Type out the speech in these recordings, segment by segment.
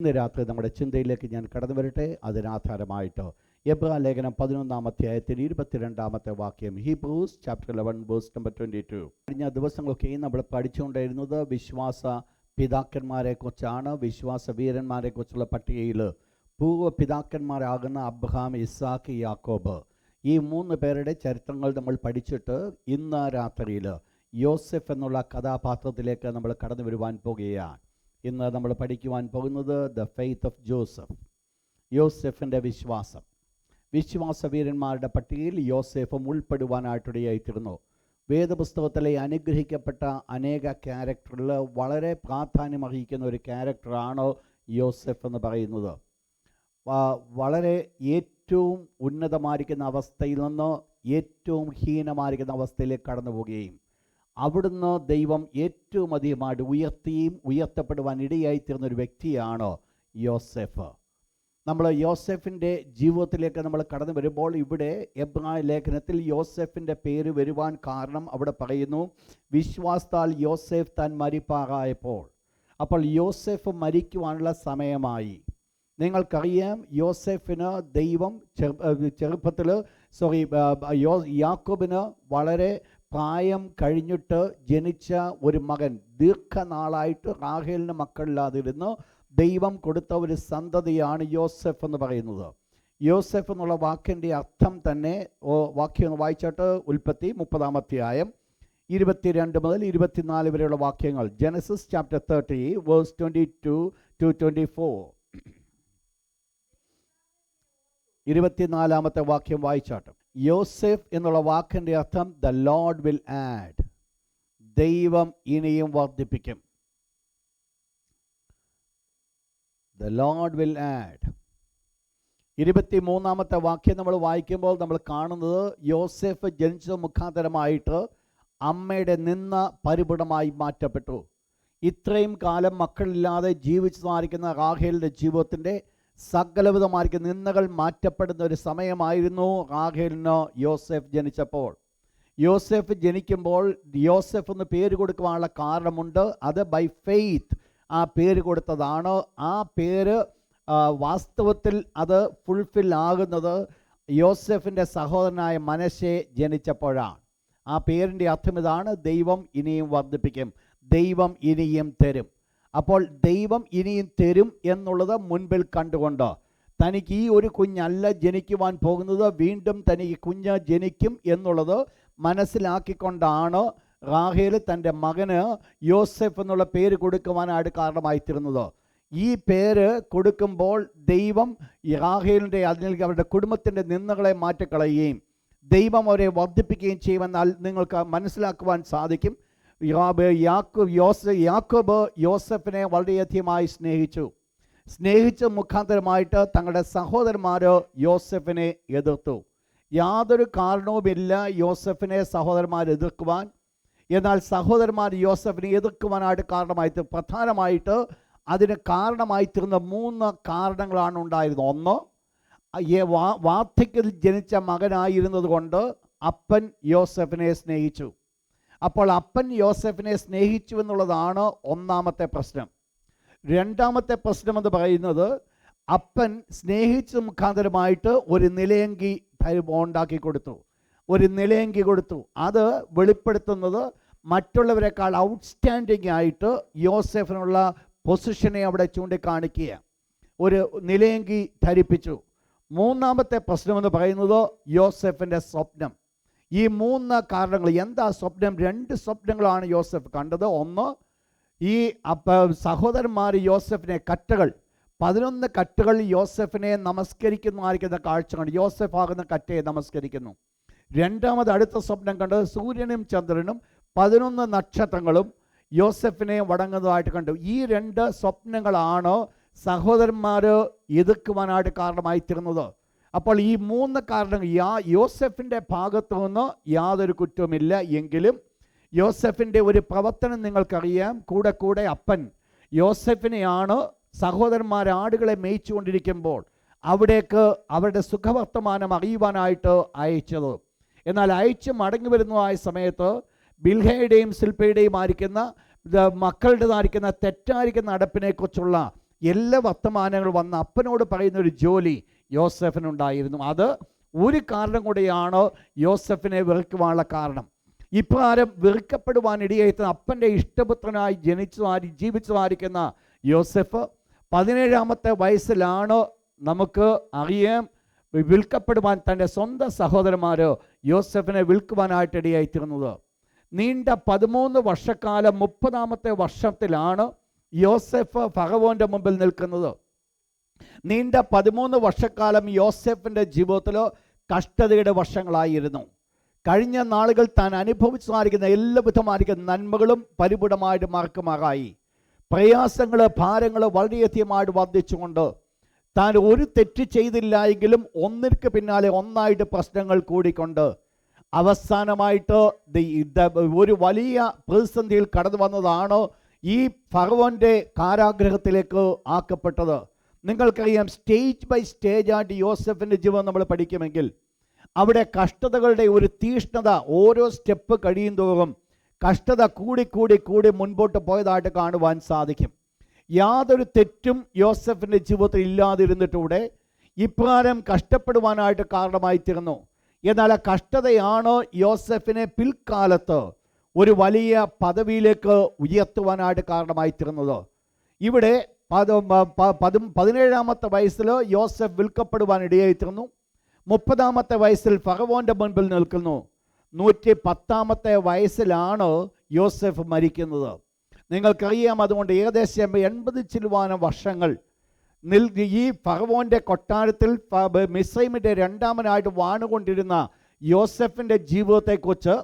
ഇന്ന് രാത്രി നമ്മുടെ ചിന്തയിലേക്ക് ഞാൻ കടന്നു വരട്ടെ. അതിനാധാരമായിട്ട് എബ്രായ ലേഖനം 11 അധ്യായത്തിൽ 22 വാക്യം, ഹീബ്രൂസ് ചാപ്റ്റർ 11 വേഴ്സ് നമ്പർ 22. കഴിഞ്ഞ ദിവസങ്ങളൊക്കെയും നമ്മൾ പഠിച്ചുകൊണ്ടിരുന്നത് വിശ്വാസ പിതാക്കന്മാരെക്കുറിച്ചാണ്. വിശ്വാസ വീരന്മാരെക്കുറിച്ചുള്ള പട്ടികയിൽ പൂർവ്വ പിതാക്കന്മാരാകുന്ന അബ്രഹാം, ഇസ്ഹാക്ക്, യാക്കോബ്, ഈ 3 പേരുടെ ചരിത്രങ്ങൾ നമ്മൾ പഠിച്ചിട്ട് ഇന്ന് രാത്രിയിൽ യോസെഫ് എന്നുള്ള കഥാപാത്രത്തിലേക്ക് നമ്മൾ കടന്നു വരുവാൻ പോകുകയാണ്. ഇന്ന് നമ്മൾ പഠിക്കുവാൻ പോകുന്നത് ദ ഫെയ്ത്ത് ഓഫ് ജോസഫ്, യോസെഫിൻ്റെ വിശ്വാസം. വിശ്വാസ വീരന്മാരുടെ പട്ടികയിൽ യോസെഫും ഉൾപ്പെടുവാനായിട്ടിടയായിത്തീർന്നു. വേദപുസ്തകത്തിലെ അനുഗ്രഹിക്കപ്പെട്ട അനേക ക്യാരക്ടറിൽ വളരെ പ്രാധാന്യമർഹിക്കുന്ന ഒരു ക്യാരക്ടറാണ് യോസെഫ് എന്ന് പറയുന്നത്. വളരെ ഏറ്റവും ഉന്നതമായിരിക്കുന്ന അവസ്ഥയിൽ നിന്ന് ഏറ്റവും ഹീനമായിരിക്കുന്ന അവസ്ഥയിലേക്ക് കടന്നു പോവുകയും അവിടുന്ന് ദൈവം ഏറ്റവും അധികമായിട്ട് ഉയർത്തിയും ഉയർത്തപ്പെടുവാൻ ഇടയായിത്തീർന്ന ഒരു വ്യക്തിയാണ് യോസെഫ്. നമ്മൾ യോസെഫിൻ്റെ ജീവിതത്തിലേക്ക് നമ്മൾ കടന്നു വരുമ്പോൾ ഇവിടെ എബ്രായ ലേഖനത്തിൽ യോസെഫിൻ്റെ പേര് വരുവാൻ കാരണം അവിടെ പറയുന്നു, വിശ്വാസത്താൽ യോസെഫ് താൻ മരിപ്പാറായപ്പോൾ. അപ്പോൾ യോസെഫ് മരിക്കുവാനുള്ള സമയമായി. നിങ്ങൾക്കറിയാം, യോസെഫിന് ദൈവം യാക്കോബിന് വളരെ പ്രായം കഴിഞ്ഞിട്ട് ജനിച്ച ഒരു മകൻ, ദീർഘനാളായിട്ട് റാഹേലിന് മക്കളില്ലാതിരുന്ന് ദൈവം കൊടുത്ത ഒരു സന്തതിയാണ് യോസെഫ് എന്ന് പറയുന്നത്. യോസെഫ് എന്നുള്ള വാക്കിൻ്റെ അർത്ഥം തന്നെ വാക്യം ഒന്ന് വായിച്ചിട്ട് ഉൽപ്പത്തി 30 അധ്യായം 22 മുതൽ 24 വരെയുള്ള വാക്യങ്ങൾ. Genesis chapter 30 verse 22 to 24. 24 വാക്യം വായിച്ചാട്ടും. യോസെഫ് എന്നുള്ള വാക്കിൻ്റെ അർത്ഥം ദ ലോർഡ് വിൽ ആഡ്, ദൈവം ഇനിയും വർദ്ധിപ്പിക്കും. The Lord will add. 23 വാക്യം നമ്മൾ വായിക്കുമ്പോൾ നമ്മൾ കാണുന്നത് യോസെഫ് ജനിച്ച മുഖാന്തരമായിട്ട് അമ്മയുടെ നിന്ന പരിപൂർണമായി മാറ്റപ്പെട്ടു. ഇത്രയും കാലം മക്കളില്ലാതെ ജീവിച്ചതായിരിക്കുന്ന റാഹേലിൻ്റെ ജീവിതത്തിൻ്റെ സകലവിധമായിരിക്കും നിന്ദകൾ മാറ്റപ്പെടുന്ന ഒരു സമയമായിരുന്നു റാഹേലിന് യോസെഫ് ജനിച്ചപ്പോൾ. യോസെഫ് ജനിക്കുമ്പോൾ യോസെഫ് എന്ന് പേര് കൊടുക്കുവാനുള്ള കാരണമുണ്ട്. അത് ബൈ ഫെയ്ത്ത് ആ പേര് കൊടുത്തതാണ്. ആ പേര് വാസ്തവത്തിൽ അത് ഫുൾഫിൽ ആകുന്നത് യോസെഫിൻ്റെ സഹോദരനായ മനശ്ശെ ജനിച്ചപ്പോഴാണ്. ആ പേരിൻ്റെ അർത്ഥം ഇതാണ്, ദൈവം ഇനിയും വർദ്ധിപ്പിക്കും, ദൈവം ഇനിയും തരും. അപ്പോൾ ദൈവം ഇനിയും തരും എന്നുള്ളത് മുൻപിൽ കണ്ടുകൊണ്ട് തനിക്ക് ഈ ഒരു കുഞ്ഞല്ല ജനിക്കുവാൻ പോകുന്നത്, വീണ്ടും തനിക്ക് കുഞ്ഞ് ജനിക്കും എന്നുള്ളത് മനസ്സിലാക്കിക്കൊണ്ടാണ് റാഹേൽ തൻ്റെ മകന് യോസെഫ് എന്നുള്ള പേര് കൊടുക്കുവാനായിട്ട് കാരണമായിത്തീരുന്നത്. ഈ പേര് കൊടുക്കുമ്പോൾ ദൈവം റാഹേലിൻ്റെ അതിൽ അവരുടെ കുടുംബത്തിൻ്റെ നിന്ദകളെ മാറ്റിക്കളയുകയും ദൈവം അവരെ വർദ്ധിപ്പിക്കുകയും ചെയ്യുമെന്നാൽ നിങ്ങൾക്ക് മനസ്സിലാക്കുവാൻ സാധിക്കും. യാക്കോബ് യോസെഫിനെ വളരെയധികമായി സ്നേഹിച്ച മുഖാന്തരമായിട്ട് തങ്ങളുടെ സഹോദരന്മാർ യോസെഫിനെ എതിർത്തു. യാതൊരു കാരണവുമില്ല യോസെഫിനെ സഹോദരന്മാർ എതിർക്കുവാൻ. എന്നാൽ സഹോദരന്മാർ യോസെഫിനെ എതിർക്കുവാനായിട്ട് കാരണമായിട്ട് പ്രധാനമായിട്ട് അതിന് കാരണമായിത്തീർന്ന 3 കാരണങ്ങളാണ് ഉണ്ടായിരുന്നത്. ഒന്ന്, വാർദ്ധക്യത്തിൽ ജനിച്ച മകനായിരുന്നത് കൊണ്ട് അപ്പൻ യോസെഫിനെ സ്നേഹിച്ചു. അപ്പോൾ അപ്പൻ യോസെഫിനെ സ്നേഹിച്ചു എന്നുള്ളതാണ് ഒന്നാമത്തെ പ്രശ്നം. രണ്ടാമത്തെ പ്രശ്നം എന്ന് പറയുന്നത്, അപ്പൻ സ്നേഹിച്ച മുഖാന്തരമായിട്ട് ഒരു നിലയങ്കി ഉണ്ടാക്കി കൊടുത്തു, ഒരു നിലയങ്കി കൊടുത്തു. അത് വെളിപ്പെടുത്തുന്നത് മറ്റുള്ളവരെക്കാൾ ഔട്ട്സ്റ്റാൻഡിംഗ് ആയിട്ട് യോസെഫിനുള്ള പൊസിഷനെ അവിടെ ചൂണ്ടിക്കാണിക്കുക. ഒരു നിലയങ്കി ധരിപ്പിച്ചു. മൂന്നാമത്തെ പ്രശ്നമെന്ന് പറയുന്നത് യോസെഫിൻ്റെ സ്വപ്നം. ഈ 3 കാരണങ്ങൾ. എന്താ സ്വപ്നം? 2 സ്വപ്നങ്ങളാണ് യോസെഫ് കണ്ടത്. ഒന്ന്, ഈ സഹോദരന്മാർ യോസെഫിനെ 11 കറ്റകൾ യോസെഫിനെ നമസ്കരിക്കുന്നതായിരിക്കുന്ന കാഴ്ച കണ്ട് യോസെഫ് ആകുന്ന കറ്റയെ നമസ്കരിക്കുന്നു. രണ്ടാമത് അടുത്ത സ്വപ്നം കണ്ടത് സൂര്യനും ചന്ദ്രനും 11 നക്ഷത്രങ്ങളും യോസെഫിനെ വണങ്ങുന്നതായിട്ട് കണ്ടു. ഈ 2 സ്വപ്നങ്ങളാണ് സഹോദരന്മാർ എതിർക്കുവാനായിട്ട് കാരണമായിത്തീർന്നത്. അപ്പോൾ ഈ 3 കാരണങ്ങൾ യോസെഫിൻ്റെ ഭാഗത്തു നിന്ന് യാതൊരു കുറ്റവുമില്ല. എങ്കിലും യോസെഫിൻ്റെ ഒരു പ്രവർത്തനം നിങ്ങൾക്കറിയാം. കൂടെ അപ്പൻ യോസെഫിനെയാണ് സഹോദരന്മാർ ആടുകളെ മേയിച്ചുകൊണ്ടിരിക്കുമ്പോൾ അവിടേക്ക് അവരുടെ സുഖവർത്തമാനം അറിയുവാനായിട്ട് അയച്ചത്. എന്നാൽ അയച്ച് മടങ്ങി വരുന്നതായ സമയത്ത് ബിൽഹയുടെയും സിൽപ്പയുടെയും ആയിരിക്കുന്ന മക്കളുടേതായിരിക്കുന്ന തെറ്റായിരിക്കുന്ന നടപ്പിനെക്കുറിച്ചുള്ള എല്ലാ വർത്തമാനങ്ങളും വന്ന് അപ്പനോട് പറയുന്ന ഒരു ജോലി യോസെഫിനുണ്ടായിരുന്നു. അത് ഒരു കാരണം കൂടെയാണ് യോസെഫിനെ വെറുക്കുവാനുള്ള കാരണം. ഇപ്രകാരം വെറുക്കപ്പെടുവാനിടയായിട്ടുള്ള അപ്പൻ്റെ ഇഷ്ടപുത്രനായി ജീവിച്ചതായിരിക്കുന്ന യോസെഫ് 17-ാമത്തെ വയസ്സിലാണ് നമുക്ക് അറിയാം വിൽക്കപ്പെടുവാൻ തൻ്റെ സ്വന്തം സഹോദരന്മാർ യോസെഫിനെ വിൽക്കുവാനായിട്ട് ഇടയായിത്തീർന്നത്. നീണ്ട 13 വർഷക്കാലം 30-ാമത്തെ വർഷത്തിലാണ് യോസെഫ് ഫറവോൻ്റെ മുമ്പിൽ നിൽക്കുന്നത്. നീണ്ട 13 വർഷക്കാലം യോസെഫിൻ്റെ ജീവിതത്തിൽ കഷ്ടതയുടെ വർഷങ്ങളായിരുന്നു. കഴിഞ്ഞ നാളുകൾ താൻ അനുഭവിച്ചതായിരിക്കുന്ന എല്ലാവിധമായിരിക്കുന്ന നന്മകളും പരിപൂർണമായിട്ട് മാറുമാറായി. പ്രയാസങ്ങൾ, ഭാരങ്ങൾ വളരെയധികമായിട്ട് വർദ്ധിച്ചുകൊണ്ട് താൻ ഒരു തെറ്റ് ചെയ്തില്ല എങ്കിലും ഒന്നിற்கு പിന്നാലെ ഒന്നായിട്ട് പ്രശ്നങ്ങൾ കൂടിക്കൊണ്ട് അവസാനമായിട്ട് ഒരു വലിയ പ്രതിസന്ധിയിൽ കടന്നു വന്നതാണ് ഈ ഫറവോൻ്റെ കാരാഗ്രഹത്തിലേക്ക് ആക്കപ്പെട്ടത്. നിങ്ങൾക്കറിയാം, സ്റ്റേജ് ബൈ സ്റ്റേജ് ആയിട്ട് യോസെഫിൻ്റെ ജീവിതം നമ്മൾ പഠിക്കുമെങ്കിൽ അവിടെ കഷ്ടതകളുടെ ഒരു തീഷ്ണത ഓരോ സ്റ്റെപ്പ് കഴിയും തോറും കഷ്ടത കൂടി മുൻപോട്ട് പോയതായിട്ട് കാണുവാൻ സാധിക്കും. യാതൊരു തെറ്റും യോസെഫിൻ്റെ ജീവിതത്തിൽ ഇല്ലാതിരുന്നിട്ടൂടെ ഇപ്രകാരം കഷ്ടപ്പെടുവാനായിട്ട് കാരണമായി തീർന്നു. എന്നാൽ ആ കഷ്ടതയാണ് യോസെഫിനെ പിൽക്കാലത്ത് ഒരു വലിയ പദവിയിലേക്ക് ഉയർത്തുവാനായിട്ട് കാരണമായി തീർന്നത്. ഇവിടെ 17-ാമത്തെ വയസ്സിൽ യോസെഫ് വിൽക്കപ്പെടുവാൻ ഇടയായിത്തീർന്നു. 30-ാമത്തെ വയസ്സിൽ ഫറവോൻ്റെ മുൻപിൽ നിൽക്കുന്നു. 110-ാമത്തെ വയസ്സിലാണ് യോസെഫ് മരിക്കുന്നത്. നിങ്ങൾക്കറിയാം, അതുകൊണ്ട് ഏകദേശം 80 ചില്ലുവാനം വർഷങ്ങൾ ഈ ഫറവോൻ്റെ കൊട്ടാരത്തിൽ മിസ്രൈമിൻ്റെ രണ്ടാമനായിട്ട് വാണുകൊണ്ടിരുന്ന യോസെഫിൻ്റെ ജീവിതത്തെക്കുറിച്ച്,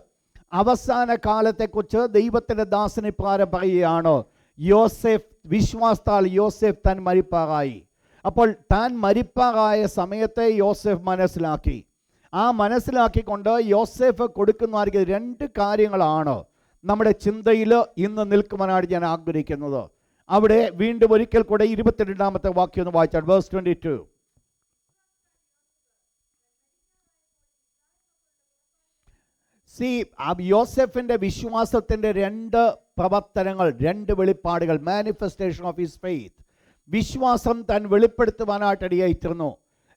അവസാന കാലത്തെക്കുറിച്ച് ദൈവത്തിൻ്റെ ദാസൻ ഇപ്രകാരം പറയുകയാണ്, യോസെഫ് വിശ്വാസത്താൽ യോസെഫ് താൻ മരിപ്പാറായി. അപ്പോൾ താൻ മരിപ്പാറായ സമയത്തെ യോസെഫ് മനസ്സിലാക്കി. ആ മനസ്സിലാക്കിക്കൊണ്ട് യോസെഫ് കൊടുക്കുന്ന 2 കാര്യങ്ങളാണ് നമ്മുടെ ചിന്തയിൽ ഇന്ന് നിൽക്കുവാനായിട്ട് ഞാൻ ആഗ്രഹിക്കുന്നത്. അവിടെ വീണ്ടും ഒരിക്കൽ കൂടെ 22-ാമത്തെ വാക്യം ഒന്ന് വായിച്ചാൽ, വേഴ്സ് 22. യോസെഫിൻ്റെ വിശ്വാസത്തിൻ്റെ 2 പ്രവർത്തനങ്ങൾ, 2 വെളിപ്പാടുകൾ, മാനിഫെസ്റ്റേഷൻ ഓഫ് ഹിസ് ഫെയ്ത്ത്. വിശ്വാസം താൻ വെളിപ്പെടുത്തുവാനായിട്ട് ഇടയായിത്തീർന്നു.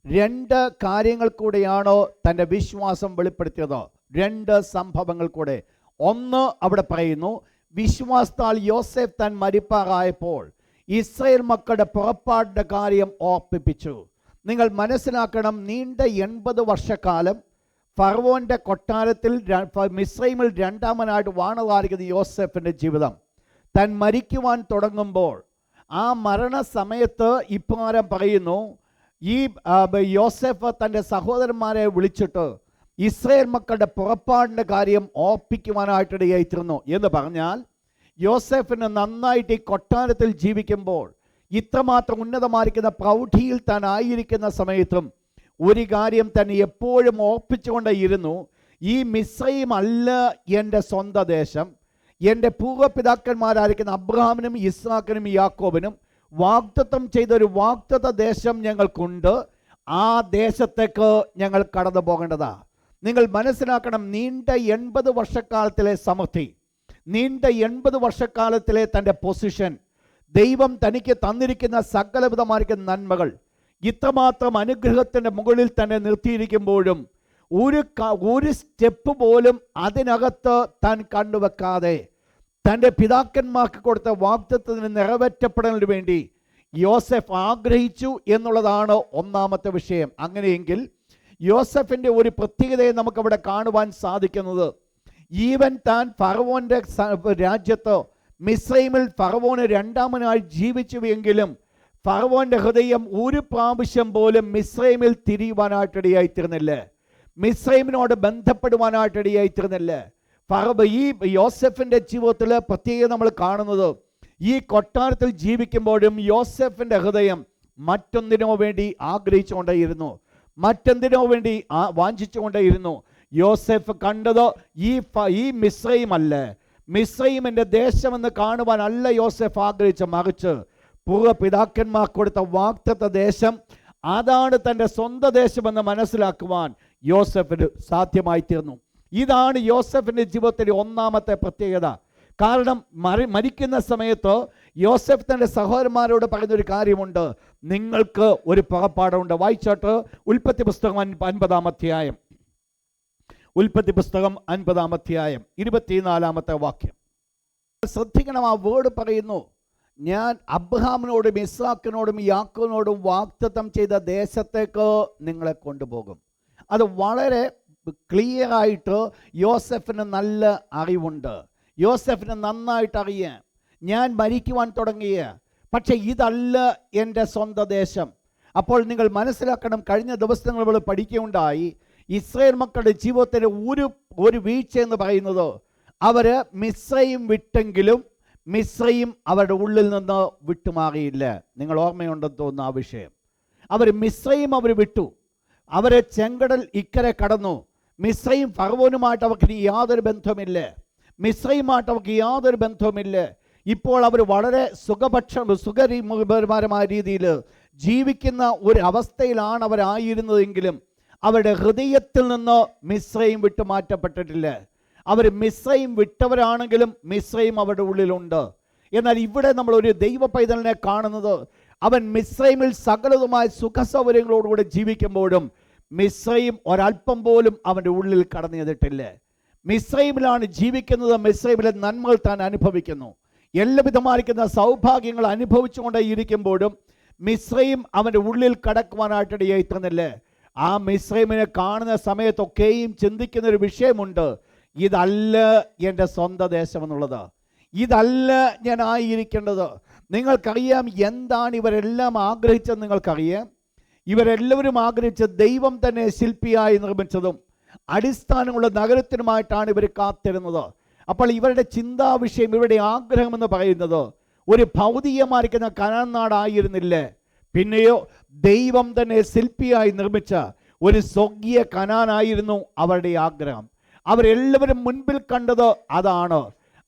2 കാര്യങ്ങൾ കൂടെയാണ് തൻ്റെ വിശ്വാസം വെളിപ്പെടുത്തിയത്. 2 സംഭവങ്ങൾ കൂടെ. ഒന്ന്, അവിടെ പറയുന്നു, വിശ്വാസത്താൽ യോസെഫ് താൻ മരിപ്പാറായപ്പോൾ ഇസ്രായേൽ മക്കളുടെ പുറപ്പാടിൻ്റെ കാര്യം ഓർപ്പിപ്പിച്ചു. നിങ്ങൾ മനസ്സിലാക്കണം, നീണ്ട 80 വർഷക്കാലം ഫറവോൻ്റെ കൊട്ടാരത്തിൽ മിസ്രൈമിൽ രണ്ടാമനായിട്ട് വാണതായിരിക്കുന്ന യോസെഫിൻ്റെ ജീവിതം താൻ മരിക്കുവാൻ തുടങ്ങുമ്പോൾ ആ മരണസമയത്ത് ഇപ്രകാരം പറയുന്നു, ഈ യോസെഫ് തൻ്റെ സഹോദരന്മാരെ വിളിച്ചിട്ട് ഇസ്രായേൽ മക്കളുടെ പുറപ്പാടിൻ്റെ കാര്യം ഓർപ്പിക്കുവാനായിട്ടിടയായിത്തീർന്നു. എന്ന് പറഞ്ഞാൽ യോസെഫിന് നന്നായിട്ട് ഈ കൊട്ടാരത്തിൽ ജീവിക്കുമ്പോൾ, ഇത്രമാത്രം ഉന്നതമായിരിക്കുന്ന പ്രൗഢിയിൽ താൻ ആയിരിക്കുന്ന സമയത്തും ഒരു കാര്യം തന്നെ എപ്പോഴും ഓർപ്പിച്ചുകൊണ്ടേയിരുന്നു, ഈ മിസ്രൈം അല്ല എൻ്റെ സ്വന്തം ദേശം. എൻ്റെ പൂർവ്വപിതാക്കന്മാരായിരിക്കുന്ന അബ്രഹാമിനും ഇസ്ഹാക്കിനും യാക്കോബിനും വാഗ്ദത്തം ചെയ്തൊരു വാഗ്ദത്ത ദേശം ഞങ്ങൾക്കുണ്ട്. ആ ദേശത്തേക്ക് ഞങ്ങൾ കടന്നു പോകേണ്ടതാണ്. നിങ്ങൾ മനസ്സിലാക്കണം, നീണ്ട 80 വർഷക്കാലത്തിലെ സമൃദ്ധി, നീണ്ട 80 വർഷക്കാലത്തിലെ തൻ്റെ പൊസിഷൻ, ദൈവം തനിക്ക് തന്നിരിക്കുന്ന സകലവിധമായിരിക്കുന്ന നന്മകൾ, ഇത്രമാത്രം അനുഗ്രഹത്തിൻ്റെ മുകളിൽ തന്നെ നിർത്തിയിരിക്കുമ്പോഴും ഒരു സ്റ്റെപ്പ് പോലും അതിനകത്ത് താൻ കണ്ടുവെക്കാതെ തൻ്റെ പിതാക്കന്മാർക്ക് കൊടുത്ത വാഗ്ദത്തത്തിന് നിറവേറ്റപ്പെടലിന് വേണ്ടി യോസെഫ് ആഗ്രഹിച്ചു എന്നുള്ളതാണ് ഒന്നാമത്തെ വിഷയം. അങ്ങനെയെങ്കിൽ യോസെഫിൻ്റെ ഒരു പ്രത്യേകതയെ നമുക്കവിടെ കാണുവാൻ സാധിക്കുന്നത്, ഈവൻ താൻ ഫറവോൻ്റെ രാജ്യത്ത് മിസ്രൈമിൽ ഫറവോന് രണ്ടാമനായി ജീവിച്ചുവെങ്കിലും ഫറവോൻ്റെ ഹൃദയം ഒരു പ്രാവശ്യം പോലും മിസ്രൈമിൽ തിരിയുവാനായിട്ടിടയായിത്തീർന്നില്ല, മിസ്രൈമിനോട് ബന്ധപ്പെടുവാനായിട്ടിടയായിത്തീർന്നില്ല. ഈ യോസെഫിൻ്റെ ജീവിതത്തിൽ പ്രത്യേകം നമ്മൾ കാണുന്നത്, ഈ കൊട്ടാരത്തിൽ ജീവിക്കുമ്പോഴും യോസെഫിൻ്റെ ഹൃദയം മറ്റൊന്നിനോ വേണ്ടി ആഗ്രഹിച്ചുകൊണ്ടേയിരുന്നു, മറ്റെന്തിനോ വേണ്ടി വാഞ്ചിച്ചുകൊണ്ടേയിരുന്നു. യോസെഫ് കണ്ടത് ഈ മിസ്രൈം അല്ല, മിസ്രൈമിൻ്റെ ദേശമെന്ന് കാണുവാനല്ല യോസെഫ് ആഗ്രഹിച്ച, മറിച്ച് പൂർവ്വപിതാക്കന്മാർ കൊടുത്ത വാഗ്ദത്ത ദേശം, അതാണ് തൻ്റെ സ്വന്തം ദേശമെന്ന് മനസ്സിലാക്കുവാൻ യോസെഫിന് സാധ്യമായി തീർന്നു. ഇതാണ് യോസെഫിൻ്റെ ജീവിതത്തിലെ ഒന്നാമത്തെ പ്രത്യേകത. കാരണം മരിക്കുന്ന സമയത്ത് യോസെഫ് തൻ്റെ സഹോദരന്മാരോട് പറയുന്നൊരു കാര്യമുണ്ട്, നിങ്ങൾക്ക് ഒരു പുറപ്പാടുണ്ട്. വായിച്ചോട്ട് ഉൽപ്പത്തി പുസ്തകം 50-ാം അധ്യായം, ഉൽപ്പത്തി പുസ്തകം 50-ാം അധ്യായം 24-ാമത്തെ വാക്യം. ശ്രദ്ധിക്കണം, ആ വേർഡ് പറയുന്നു, ഞാൻ അബ്രഹാമിനോടും ഇസ്ഹാക്കിനോടും യാക്കോബിനോടും വാഗ്ദത്തം ചെയ്ത ദേശത്തേക്ക് നിങ്ങളെ കൊണ്ടുപോകും. അത് വളരെ ക്ലിയർ ആയിട്ട് യോസെഫിന് നല്ല അറിവുണ്ട്. യോസെഫിന് നന്നായിട്ട് അറിയാം, ഞാൻ മരിക്കുവാൻ തുടങ്ങിയ, പക്ഷെ ഇതല്ല എൻ്റെ സ്വന്തം ദേശം. അപ്പോൾ നിങ്ങൾ മനസ്സിലാക്കണം, കഴിഞ്ഞ ദിവസങ്ങൾ നമ്മൾ പഠിക്കുകയുണ്ടായി, ഇസ്രായേൽ മക്കളുടെ ജീവിതത്തിൻ്റെ ഒരു വീഴ്ച എന്ന് പറയുന്നത്, അവർ മിസ്രയീം വിട്ടെങ്കിലും മിസ്രയീം അവരുടെ ഉള്ളിൽ നിന്ന് വിട്ടുമാറിയില്ല. നിങ്ങൾ ഓർമ്മയുണ്ടെന്ന് തോന്നുന്നു ആ വിഷയം. അവർ മിസ്രയീം വിട്ടു, അവരെ ചെങ്കടൽ ഇക്കരെ കടന്നു. മിസ്രയീം ഫറവോനുമായിട്ട് അവർക്ക് യാതൊരു ബന്ധവുമില്ല, മിസ്രയീമായിട്ട് അവർക്ക് യാതൊരു ബന്ധവുമില്ല. ഇപ്പോൾ അവർ വളരെ സുഖപരമായ രീതിയിൽ ജീവിക്കുന്ന ഒരു അവസ്ഥയിലാണ് അവരായിരുന്നതെങ്കിലും അവരുടെ ഹൃദയത്തിൽ നിന്ന് മിസ്രയീം വിട്ടു മാറ്റപ്പെട്ടിട്ടില്ല. അവർ മിസ്രയീം വിട്ടവരാണെങ്കിലും മിസ്രയീം അവരുടെ ഉള്ളിലുണ്ട്. എന്നാൽ ഇവിടെ നമ്മൾ ഒരു ദൈവ പൈതലിനെ കാണുന്നത്, അവൻ മിസ്രയീമിൽ സകലതുമായ സുഖസൗകര്യങ്ങളോടുകൂടി ജീവിക്കുമ്പോഴും മിസ്രയീം ഒരല്പം പോലും അവൻ്റെ ഉള്ളിൽ കടന്നു ചെയ്തിട്ടില്ല. മിസ്രയീമിലാണ് ജീവിക്കുന്നത്, മിസ്രയീമിലെ നന്മകൾ താൻ അനുഭവിക്കുന്നു, എല്ലാവിധമായിരിക്കുന്ന സൗഭാഗ്യങ്ങൾ അനുഭവിച്ചുകൊണ്ടേ ഇരിക്കുമ്പോഴും മിസ്രയീം അവൻ്റെ ഉള്ളിൽ കടക്കുവാനായിട്ടിടയായി തന്നില്ല. ആ മിസ്രയീമിനെ കാണുന്ന സമയത്തൊക്കെയും ചിന്തിക്കുന്നൊരു വിഷയമുണ്ട്, ഇതല്ല എൻ്റെ സ്വന്തം ദേശം എന്നുള്ളത്, ഇതല്ല ഞാൻ ആയിരിക്കേണ്ടത്. നിങ്ങൾക്കറിയാം എന്താണ് ഇവരെല്ലാം ആഗ്രഹിച്ചത്, നിങ്ങൾക്കറിയാം. ഇവരെല്ലാവരും ആഗ്രഹിച്ച ദൈവം തന്നെ ശില്പിയായി നിർമ്മിച്ചതും അടിസ്ഥാനമുള്ള നഗരത്തിനുമായിട്ടാണ് ഇവർ കാത്തിരുന്നത്. അപ്പോൾ ഇവരുടെ ചിന്താ വിഷയം, ഇവരുടെ ആഗ്രഹം എന്ന് പറയുന്നത് ഒരു ഭൗതികമായിരിക്കുന്ന കനാൻ നാടായിരുന്നില്ല, പിന്നെയോ ദൈവം തന്നെ ശില്പിയായി നിർമ്മിച്ച ഒരു സ്വർഗീയ കനാനായിരുന്നു അവരുടെ ആഗ്രഹം. അവരെല്ലാവരും മുൻപിൽ കണ്ടത് അതാണ്.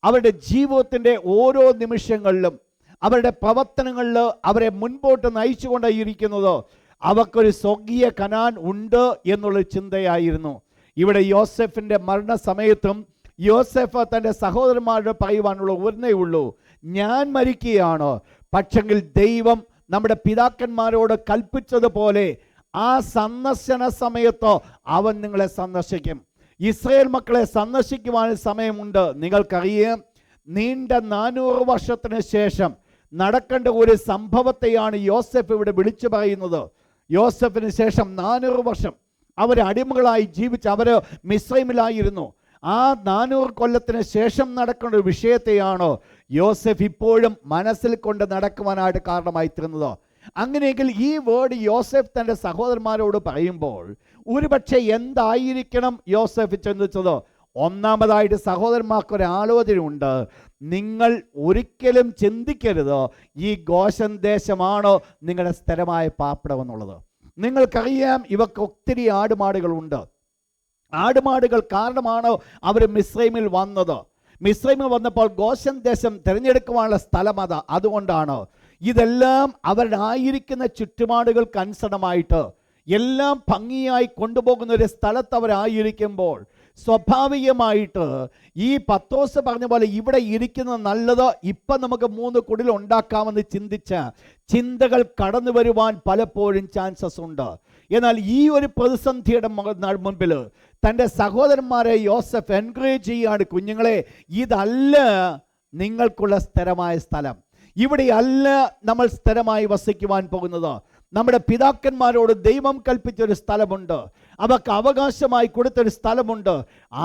അവരുടെ ജീവിതത്തിൻ്റെ ഓരോ നിമിഷങ്ങളിലും അവരുടെ പ്രവർത്തനങ്ങളിൽ അവരെ മുൻപോട്ട് നയിച്ചുകൊണ്ടേയിരിക്കുന്നത് അവർക്കൊരു സ്വർഗീയ കനാൻ ഉണ്ട് എന്നുള്ള ചിന്തയായിരുന്നു. ഇവിടെ യോസെഫിൻ്റെ മരണസമയത്തും യോസെഫ് തൻ്റെ സഹോദരന്മാരോട് പറയുവാനുള്ള ഒന്നേ ഉള്ളൂ, ഞാൻ മരിക്കുകയാണ്, പക്ഷെങ്കിൽ ദൈവം നമ്മുടെ പിതാക്കന്മാരോട് കൽപ്പിച്ചതുപോലെ ആ സന്ദർശന സമയത്ത് അവൻ നിങ്ങളെ സന്ദർശിക്കും. ഇസ്രായേൽ മക്കളെ സന്ദർശിക്കുവാൻ സമയമുണ്ട്. നിങ്ങൾക്കറിയാം, നീണ്ട 400 വർഷത്തിന് ശേഷം നടക്കേണ്ട ഒരു സംഭവത്തെയാണ് യോസെഫ് ഇവിടെ വിളിച്ചു പറയുന്നത്. യോസെഫിന് ശേഷം 400 വർഷം അവർ അടിമകളായി ജീവിച്ച് അവർ മിസ്രൈമിലായിരുന്നു. ആ 400 കൊല്ലത്തിന് ശേഷം നടക്കേണ്ട ഒരു വിഷയത്തെയാണ് യോസെഫ് ഇപ്പോഴും മനസ്സിൽ കൊണ്ട് നടക്കുവാനായിട്ട് കാരണമായി തീർന്നത്. അങ്ങനെയെങ്കിൽ ഈ വേർഡ് യോസെഫ് തൻ്റെ സഹോദരന്മാരോട് പറയുമ്പോൾ ഒരുപക്ഷെ എന്തായിരിക്കണം യോസെഫ് ചിന്തിച്ചത്? ഒന്നാമതായിട്ട് സഹോദരന്മാർക്കൊരു ആലോചനയുണ്ട്, നിങ്ങൾ ഒരിക്കലും ചിന്തിക്കരുത് ഈ ഗോശൻ ദേശമാണ് നിങ്ങളുടെ സ്ഥിരമായ പാർപ്പിടം എന്നുള്ളത്. നിങ്ങൾക്കറിയാം, ഇവർക്ക് ഒത്തിരി ആടുമാടുകളുണ്ട്. ആടുമാടുകൾ കാരണമാണ് അവർ മിസ്രൈമിൽ വന്നത്. മിസ്രൈമിൽ വന്നപ്പോൾ ഗോശൻ ദേശം തിരഞ്ഞെടുക്കുവാനുള്ള സ്ഥലം അതുകൊണ്ടാണ്. ഇതെല്ലാം അവരുടെ ആയിരിക്കുന്ന ചുറ്റുപാടുകൾക്ക് അനുസരണമായിട്ട് എല്ലാം ഭംഗിയായി കൊണ്ടുപോകുന്ന ഒരു സ്ഥലത്ത് അവരായിരിക്കുമ്പോൾ സ്വാഭാവികമായിട്ട് ഈ പത്രോസ് പറഞ്ഞ പോലെ ഇവിടെ ഇരിക്കുന്നത് നല്ലത്, ഇപ്പം നമുക്ക് 3 കുടിൽ ഉണ്ടാക്കാമെന്ന് ചിന്തിച്ച ചിന്തകൾ കടന്നു വരുവാൻ പലപ്പോഴും ചാൻസസ് ഉണ്ട്. എന്നാൽ ഈ ഒരു പ്രതിസന്ധിയുടെ മുൻപിൽ തൻ്റെ സഹോദരന്മാരെ യോസെഫ് എൻകറേജ് ചെയ്യാണ്, കുഞ്ഞുങ്ങളെ, ഇതല്ല നിങ്ങൾക്കുള്ള സ്ഥിരമായ സ്ഥലം, ഇവിടെയല്ല നമ്മൾ സ്ഥിരമായി വസിക്കുവാൻ പോകുന്നത്. നമ്മുടെ പിതാക്കന്മാരോട് ദൈവം കൽപ്പിച്ചൊരു സ്ഥലമുണ്ട്, അവർക്ക് അവകാശമായി കൊടുത്തൊരു സ്ഥലമുണ്ട്.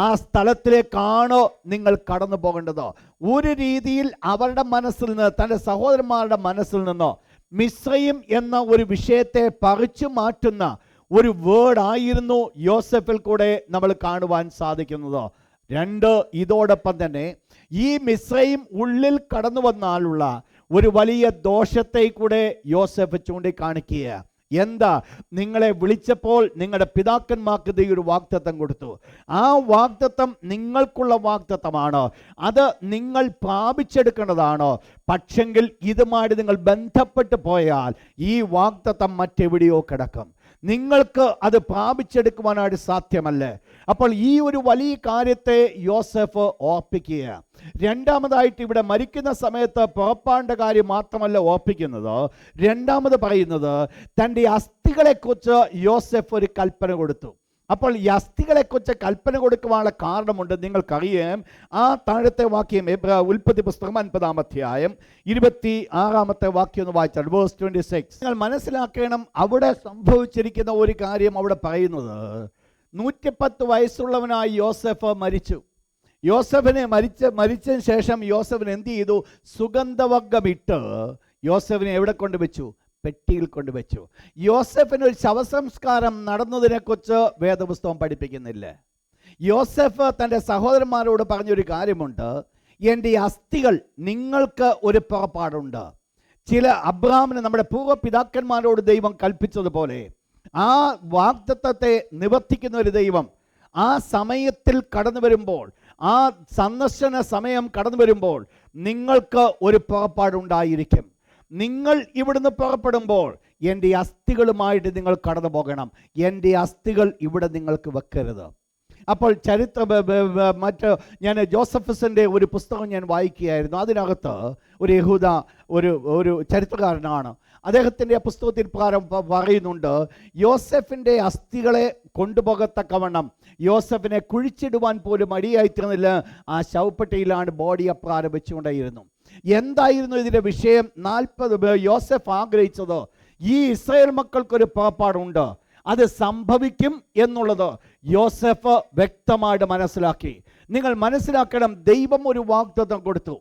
ആ സ്ഥലത്തിലേക്കാണ് നിങ്ങൾ കടന്നു പോകേണ്ടത്. ഒരു രീതിയിൽ അവരുടെ മനസ്സിൽ നിന്ന്, തൻ്റെ സഹോദരന്മാരുടെ മനസ്സിൽ നിന്ന് മിസ്രയീം എന്ന ഒരു വിഷയത്തെ പറിച്ചു മാറ്റുന്ന ഒരു വേർഡ് ആയിരുന്നു യോസെഫിൽ കൂടെ നമ്മൾ കാണുവാൻ സാധിക്കുന്നത്. 2, ഇതോടൊപ്പം തന്നെ ഈ മിസ്രയീം ഉള്ളിൽ കടന്നു വന്നാലുള്ള ഒരു വലിയ ദോഷത്തെ കൂടെ യോസെഫ് ചൂണ്ടിക്കാണിക്കുക. എന്താ? നിങ്ങളെ വിളിച്ചപ്പോൾ നിങ്ങളുടെ പിതാക്കന്മാർക്ക് ഒരു വാഗ്ദത്തം കൊടുത്തു. ആ വാഗ്ദത്തം നിങ്ങൾക്കുള്ള വാഗ്ദത്തമാണ്, അത് നിങ്ങൾ പ്രാപിച്ചെടുക്കേണ്ടതാണ്. പക്ഷെങ്കിൽ ഇതുമായിട്ട് നിങ്ങൾ ബന്ധപ്പെട്ട് പോയാൽ ഈ വാഗ്ദത്തം മറ്റെവിടെയോ കിടക്കും. നിങ്ങൾക്ക് അത് പ്രാപിച്ചെടുക്കുവാനായിട്ട് സാധ്യമല്ല. അപ്പോൾ ഈ ഒരു വലിയ കാര്യത്തെ യോസഫ് ഓർപ്പിക്കുക. രണ്ടാമതായിട്ട് ഇവിടെ മരിക്കുന്ന സമയത്ത് പുറപ്പാടിൻ്റെ കാര്യം മാത്രമല്ല ഓർപ്പിക്കുന്നത്. രണ്ടാമത് പറയുന്നത് തൻ്റെ അസ്ഥികളെക്കുറിച്ച് യോസഫ് ഒരു കൽപ്പന കൊടുത്തു. അപ്പോൾ ഈ അസ്ഥികളെക്കുറിച്ച് കൽപ്പന കൊടുക്കുവാനുള്ള കാരണമുണ്ട്. നിങ്ങൾക്കറിയാം, ആ താഴത്തെ വാക്യം ഉൽപ്പത്തി പുസ്തകം 50-ാം അധ്യായം 26-ാമത്തെ വാക്യം ഒന്ന് വായിച്ചാൽ വേഴ്സ് 26. നിങ്ങൾ മനസ്സിലാക്കണം, അവിടെ സംഭവിച്ചിരിക്കുന്ന ഒരു കാര്യം അവിടെ പറയുന്നത്, 110 വയസ്സുള്ളവനായി യോസഫ് മരിച്ചു. യോസഫിനെ മരിച്ചതിന് ശേഷം യോസഫിന് എന്ത് ചെയ്തു? സുഗന്ധവർഗ്ഗമിട്ട് യോസഫിനെ എവിടെ കൊണ്ടുവച്ചു? പെട്ടിയിൽ കൊണ്ടുവച്ചു. യോസഫിന് ഒരു ശവസംസ്കാരം നടന്നതിനെക്കുറിച്ച് വേദപുസ്തകം പഠിപ്പിക്കുന്നില്ല. യോസഫ് തൻ്റെ സഹോദരന്മാരോട് പറഞ്ഞൊരു കാര്യമുണ്ട്, എൻ്റെ അസ്ഥികൾ നിങ്ങൾക്ക് ഒരു പുറപ്പാടുണ്ട്. അബ്രഹാമിന്, നമ്മുടെ പൂർവ്വപിതാക്കന്മാരോട് ദൈവം കൽപ്പിച്ചതുപോലെ ആ വാഗ്ദത്തത്തെ നിവർത്തിക്കുന്ന ഒരു ദൈവം ആ സമയത്തിൽ കടന്നു വരുമ്പോൾ, ആ സന്ദർശന സമയം കടന്നു വരുമ്പോൾ നിങ്ങൾക്ക് ഒരു പുറപ്പാടുണ്ടായിരിക്കും. നിങ്ങൾ ഇവിടുന്ന് പുറപ്പെടുമ്പോൾ എൻ്റെ അസ്ഥികളുമായിട്ട് നിങ്ങൾ കടന്നു പോകണം. എൻ്റെ അസ്ഥികൾ ഇവിടെ നിങ്ങൾക്ക് വെക്കരുത്. അപ്പോൾ ഞാൻ ജോസഫസിൻ്റെ ഒരു പുസ്തകം ഞാൻ വായിക്കുകയായിരുന്നു. അതിനകത്ത് ഒരു യഹൂദ ഒരു ചരിത്രകാരനാണ്. അദ്ദേഹത്തിൻ്റെ പുസ്തകത്തിൽ പറയുന്നുണ്ട്, യോസഫിൻ്റെ അസ്ഥികളെ കൊണ്ടുപോകത്തക്കവണ്ണം യോസഫിനെ കുഴിച്ചിടുവാൻ പോലും അടിയായിത്തീർന്നില്ല. ആ ശവപ്പെട്ടിയിലാണ് ബോഡി അപ്രാരം വെച്ചുകൊണ്ടേയിരുന്നു. എന്തായിരുന്നു ഇതിൻ്റെ വിഷയം? 40 യോസഫ് ആഗ്രഹിച്ചത്, ഈ ഇസ്രായേൽ മക്കൾക്കൊരു പുറപ്പാടുണ്ട്, അത് സംഭവിക്കും എന്നുള്ളത് യോസഫ് വ്യക്തമായിട്ട് മനസ്സിലാക്കി. നിങ്ങൾ മനസ്സിലാക്കണം, ദൈവം ഒരു വാഗ്ദത്തം കൊടുത്തു.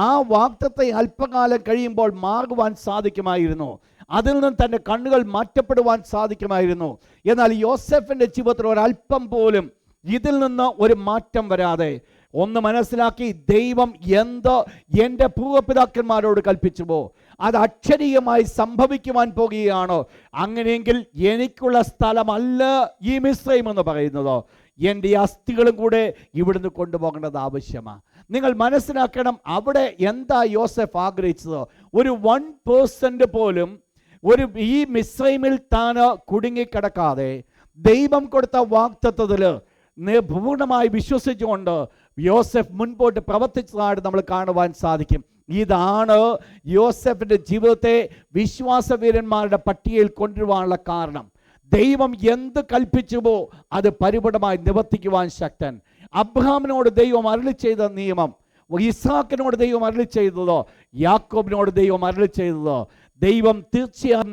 ആ വാഗ്ദത്തത്തെ അല്പകാലം കഴിയുമ്പോൾ മാറുവാൻ സാധിക്കുമായിരുന്നു. അതിൽ നിന്ന് തൻ്റെ കണ്ണുകൾ മാറ്റപ്പെടുവാൻ സാധിക്കുമായിരുന്നു. എന്നാൽ യോസഫിൻ്റെ ജീവിതത്തിൽ ഒരല്പം പോലും ഇതിൽ നിന്ന് ഒരു മാറ്റം വരാതെ ഒന്ന് മനസ്സിലാക്കി, ദൈവം എന്ത് എൻ്റെ പൂർവ്വപിതാക്കന്മാരോട് കൽപ്പിച്ചുവോ അത് അക്ഷരീയമായി സംഭവിക്കുവാൻ പോകുകയാണ്. അങ്ങനെയെങ്കിൽ എനിക്കുള്ള സ്ഥലമല്ല ഈ മിസ്രൈം എന്ന് പറയുന്നത്, എൻ്റെ അസ്ഥികളും കൂടെ ഇവിടുന്ന് കൊണ്ടുപോകേണ്ടത് ആവശ്യമാണ്. നിങ്ങൾ മനസ്സിലാക്കണം, അവിടെ എന്താ യോസഫ് ആഗ്രഹിച്ചത്? ഒരു 1% പോലും ഈ മിസ്രൈമിൽ താൻ കുടുങ്ങിക്കിടക്കാതെ ദൈവം കൊടുത്ത വാഗ്ദത്തത്തിൽ പൂർണ്ണമായി വിശ്വസിച്ചുകൊണ്ട് യോസഫ് മുൻപോട്ട് പ്രവർത്തിച്ചതായിട്ട് നമ്മൾ കാണുവാൻ സാധിക്കും. ഇതാണ് യോസഫിൻ്റെ ജീവിതത്തെ വിശ്വാസവീരന്മാരുടെ പട്ടികയിൽ കൊണ്ടുവരുവാനുള്ള കാരണം. ദൈവം എന്ത് കൽപ്പിച്ചുവോ അത് പരിപൂർണമായി നിവർത്തിക്കുവാൻ ശക്തൻ. അബ്രഹാമിനോട് ദൈവം അരുളി ചെയ്ത നിയമം, ഇസ്ഹാക്കിനോട് ദൈവം അരുളി ചെയ്തതോ, യാക്കോബിനോട് ദൈവം അരുളി ചെയ്തതോ ദൈവം തീർച്ചയായും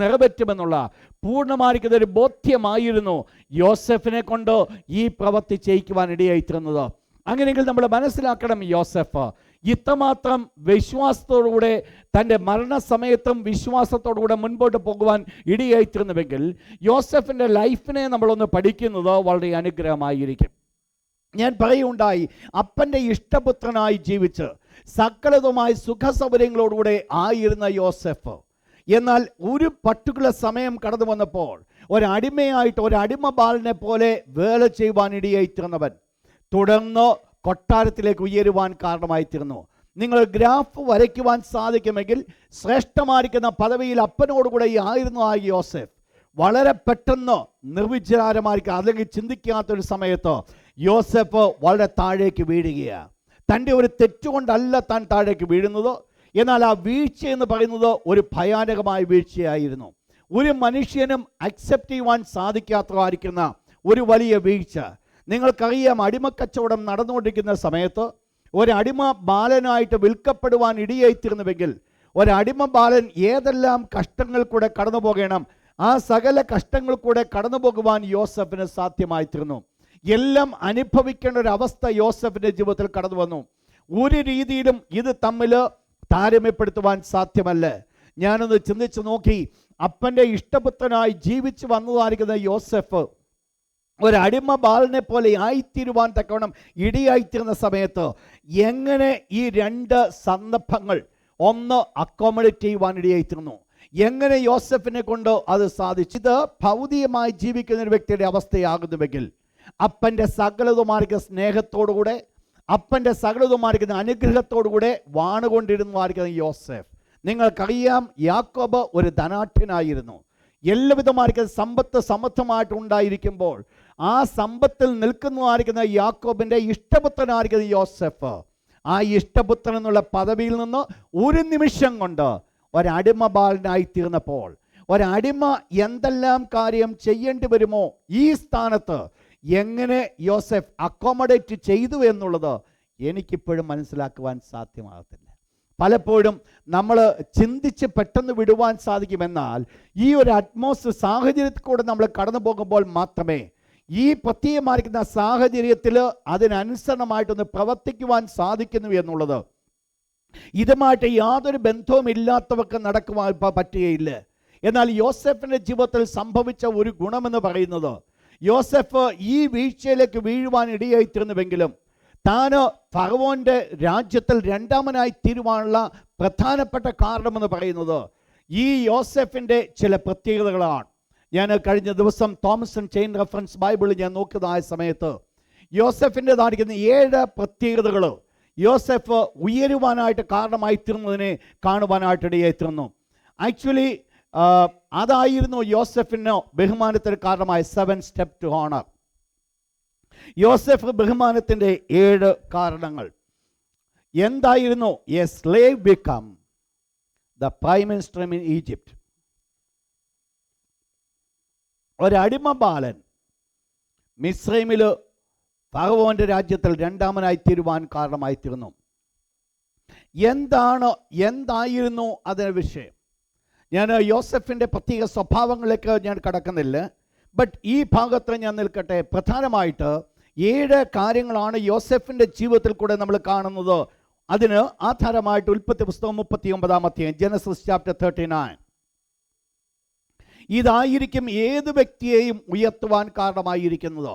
നിറവേറ്റുമെന്നുള്ള പൂർണ്ണമായിരിക്കുന്ന ഒരു ബോധ്യമായിരുന്നു യോസഫിനെ കൊണ്ട് ഈ പ്രവൃത്തി ചെയ്യിക്കുവാൻ ഇടയായിത്തീർന്നത്. അങ്ങനെയെങ്കിൽ നമ്മൾ മനസ്സിലാക്കണം, യോസഫ് ഇത്രമാത്രം വിശ്വാസത്തോടുകൂടെ തൻ്റെ മരണസമയത്തും വിശ്വാസത്തോടുകൂടെ മുൻപോട്ട് പോകുവാൻ ഇടയായിത്തീർന്നുവെങ്കിൽ യോസഫിൻ്റെ ലൈഫിനെ നമ്മളൊന്ന് പഠിക്കുന്നത് വളരെ അനുഗ്രഹമായിരിക്കും. ഞാൻ പറയുണ്ടായി, അപ്പൻ്റെ ഇഷ്ടപുത്രനായി ജീവിച്ച് സകലതുമായി സുഖസൗകര്യങ്ങളോടുകൂടെ ആയിരുന്ന യോസഫ്, എന്നാൽ ഒരു പർട്ടിക്കുലർ സമയം കടന്നു വന്നപ്പോൾ ഒരടിമയായിട്ട്, ഒരടിമ ബാലനെ പോലെ വേല ചെയ്യുവാൻ ഇടയായിത്തീർന്നവൻ തുടർന്ന് കൊട്ടാരത്തിലേക്ക് ഉയരുവാൻ കാരണമായിത്തീർന്നു. നിങ്ങൾ ഗ്രാഫ് വരയ്ക്കുവാൻ സാധിക്കുമെങ്കിൽ ശ്രേഷ്ഠമായിരിക്കുന്ന പദവിയിൽ അപ്പനോടുകൂടെ ആയിരുന്നു ആ യോസഫ്. വളരെ പെട്ടെന്ന് നിർവിചാരമായിരിക്കുക, അല്ലെങ്കിൽ ചിന്തിക്കാത്തൊരു സമയത്ത് യോസഫ് വളരെ താഴേക്ക് വീഴുകയാണ്. തൻ്റെ ഒരു തെറ്റുകൊണ്ടല്ല താൻ താഴേക്ക് വീഴുന്നത്, എന്നാൽ ആ വീഴ്ച എന്ന് പറയുന്നത് ഒരു ഭയാനകമായ വീഴ്ചയായിരുന്നു. ഒരു മനുഷ്യനും അക്സെപ്റ്റ് ചെയ്യുവാൻ സാധിക്കാത്തതായിരിക്കുന്ന ഒരു വലിയ വീഴ്ച. നിങ്ങൾക്കറിയാം, അടിമക്കച്ചവടം നടന്നുകൊണ്ടിരിക്കുന്ന സമയത്ത് ഒരടിമ ബാലനായിട്ട് വിൽക്കപ്പെടുവാൻ ഇടയായിത്തീർന്നുവെങ്കിൽ ഒരടിമ ബാലൻ ഏതെല്ലാം കഷ്ടങ്ങൾ കൂടെ കടന്നു പോകണം, ആ സകല കഷ്ടങ്ങൾ കൂടെ കടന്നു പോകുവാൻ യോസഫിന് സാധ്യമായിത്തീർന്നു. എല്ലാം അനുഭവിക്കേണ്ട ഒരു അവസ്ഥ യോസഫിൻ്റെ ജീവിതത്തിൽ കടന്നു വന്നു. ഒരു രീതിയിലും ഇത് തമ്മിൽ താരതമ്യപ്പെടുത്തുവാൻ സാധ്യമല്ല. ഞാനൊന്ന് ചിന്തിച്ച് നോക്കി, അപ്പൻ്റെ ഇഷ്ടപുത്രനായി ജീവിച്ചു വന്നതായിരിക്കുന്ന യോസഫ് ഒരടിമ ബാലനെ പോലെ ആയിത്തീരുവാൻ തക്കവണ്ണം ഇടയായിത്തീർന്ന സമയത്ത് എങ്ങനെ ഈ രണ്ട് സന്ദർഭങ്ങൾ ഒന്ന് അക്കോമഡേറ്റ് ചെയ്യുവാൻ ഇടയായിത്തീർന്നു? എങ്ങനെ യോസഫിനെ കൊണ്ട് അത് സാധിച്ചു? ഇത് ഭൗതികമായി ജീവിക്കുന്ന ഒരു വ്യക്തിയുടെ അവസ്ഥയാകുന്നുവെങ്കിൽ അപ്പൻ്റെ സകലതുമായിരിക്കുന്ന സ്നേഹത്തോടുകൂടെ, അപ്പൻ്റെ സകലതുമായിരിക്കുന്ന അനുഗ്രഹത്തോടുകൂടെ വാണുകൊണ്ടിരുന്നതായിരിക്കുന്ന യോസഫ്. നിങ്ങൾക്കറിയാം, യാക്കോബ് ഒരു ധനാഠ്യനായിരുന്നു. എല്ലാവിധമായിരിക്കുന്ന സമ്പത്ത് സമർത്ഥമായിട്ട് ഉണ്ടായിരിക്കുമ്പോൾ ആ സമ്പത്തിൽ നിൽക്കുന്നതായിരിക്കുന്ന യാക്കോബിൻ്റെ ഇഷ്ടപുത്രനായിരിക്കുന്ന യോസെഫ് ആ ഇഷ്ടപുത്രൻ എന്നുള്ള പദവിയിൽ നിന്ന് ഒരു നിമിഷം കൊണ്ട് ഒരടിമ ബാലനായി തീർന്നപ്പോൾ ഒരടിമ എന്തെല്ലാം കാര്യം ചെയ്യേണ്ടി വരുമോ ഈ സ്ഥാനത്ത് എങ്ങനെ യോസെഫ് അക്കോമഡേറ്റ് ചെയ്തു എന്നുള്ളത് എനിക്കിപ്പോഴും മനസ്സിലാക്കുവാൻ സാധ്യമാകത്തില്ല. പലപ്പോഴും നമ്മൾ ചിന്തിച്ച് പെട്ടെന്ന് വിടുവാൻ സാധിക്കുമെന്നാൽ ഈ ഒരു അറ്റ്മോസ്ഫിയർ സാഹചര്യത്തിൽ കൂടെ നമ്മൾ കടന്നു പോകുമ്പോൾ മാത്രമേ ഈ പ്രത്യേകമായിരിക്കുന്ന സാഹചര്യത്തിൽ അതിനനുസരണമായിട്ടൊന്ന് പ്രവർത്തിക്കുവാൻ സാധിക്കുന്നു എന്നുള്ളത് ഇതുമായിട്ട് യാതൊരു ബന്ധവും ഇല്ലാത്തവർക്ക് നടക്കുവാൻ പറ്റുകയില്ല. എന്നാൽ യോസെഫിൻ്റെ ജീവിതത്തിൽ സംഭവിച്ച ഒരു ഗുണമെന്ന് പറയുന്നത് യോസെഫ് ഈ വീഴ്ചയിലേക്ക് വീഴുവാൻ ഇടയായിത്തീർന്നുവെങ്കിലും താൻ ഫറവോൻ്റെ രാജ്യത്തിൽ രണ്ടാമനായി തീരുവാനുള്ള പ്രധാനപ്പെട്ട കാരണമെന്ന് പറയുന്നത് ഈ യോസെഫിൻ്റെ ചില പ്രത്യേകതകളാണ്. ഞാൻ കഴിഞ്ഞ ദിവസം തോമസൺ ചെയിൻ റെഫറൻസ് ബൈബിളിൽ ഞാൻ നോക്കിയതായ സമയത്ത് യോസെഫിൻ്റെതായിരിക്കുന്ന 7 പ്രത്യേകതകൾ യോസെഫ് ഉയരുവാനായിട്ട് കാരണമായി തീർന്നതിനെ കാണുവാനായിട്ട് ഇടയായിത്തീർന്നു. ആക്ച്വലി അതായിരുന്നു യോസെഫിന് ബഹുമാനത്തിന് കാരണമായ 7 സ്റ്റെപ്പ് ടു ഹോണർ. യോസെഫ് ബഹുമാനത്തിൻ്റെ 7 കാരണങ്ങൾ എന്തായിരുന്നു? A slave become the prime minister in Egypt. ഒരടിമ ബാലൻ മിസ്രൈമിൽ ഫറവോൻ്റെ രാജ്യത്തിൽ രണ്ടാമനായി തീരുവാൻ കാരണമായി തീർന്നു. എന്തായിരുന്നു അതിന് വിഷയം? ഞാൻ യോസെഫിൻ്റെ പ്രത്യേക സ്വഭാവങ്ങളിലേക്ക് ഞാൻ കടക്കുന്നില്ല. ബട്ട് ഈ ഭാഗത്ത് ഞാൻ നിൽക്കട്ടെ. പ്രധാനമായിട്ട് 7 കാര്യങ്ങളാണ് യോസെഫിൻ്റെ ജീവിതത്തിൽ കൂടെ നമ്മൾ കാണുന്നത്. അതിന് ആധാരമായിട്ട് ഉൽപ്പത്തി പുസ്തകം 39-ാം അധ്യായം, ജനസിസ് ചാപ്റ്റർ 39. ഇതായിരിക്കും ഏത് വ്യക്തിയെയും ഉയർത്തുവാൻ കാരണമായിരിക്കുന്നത്.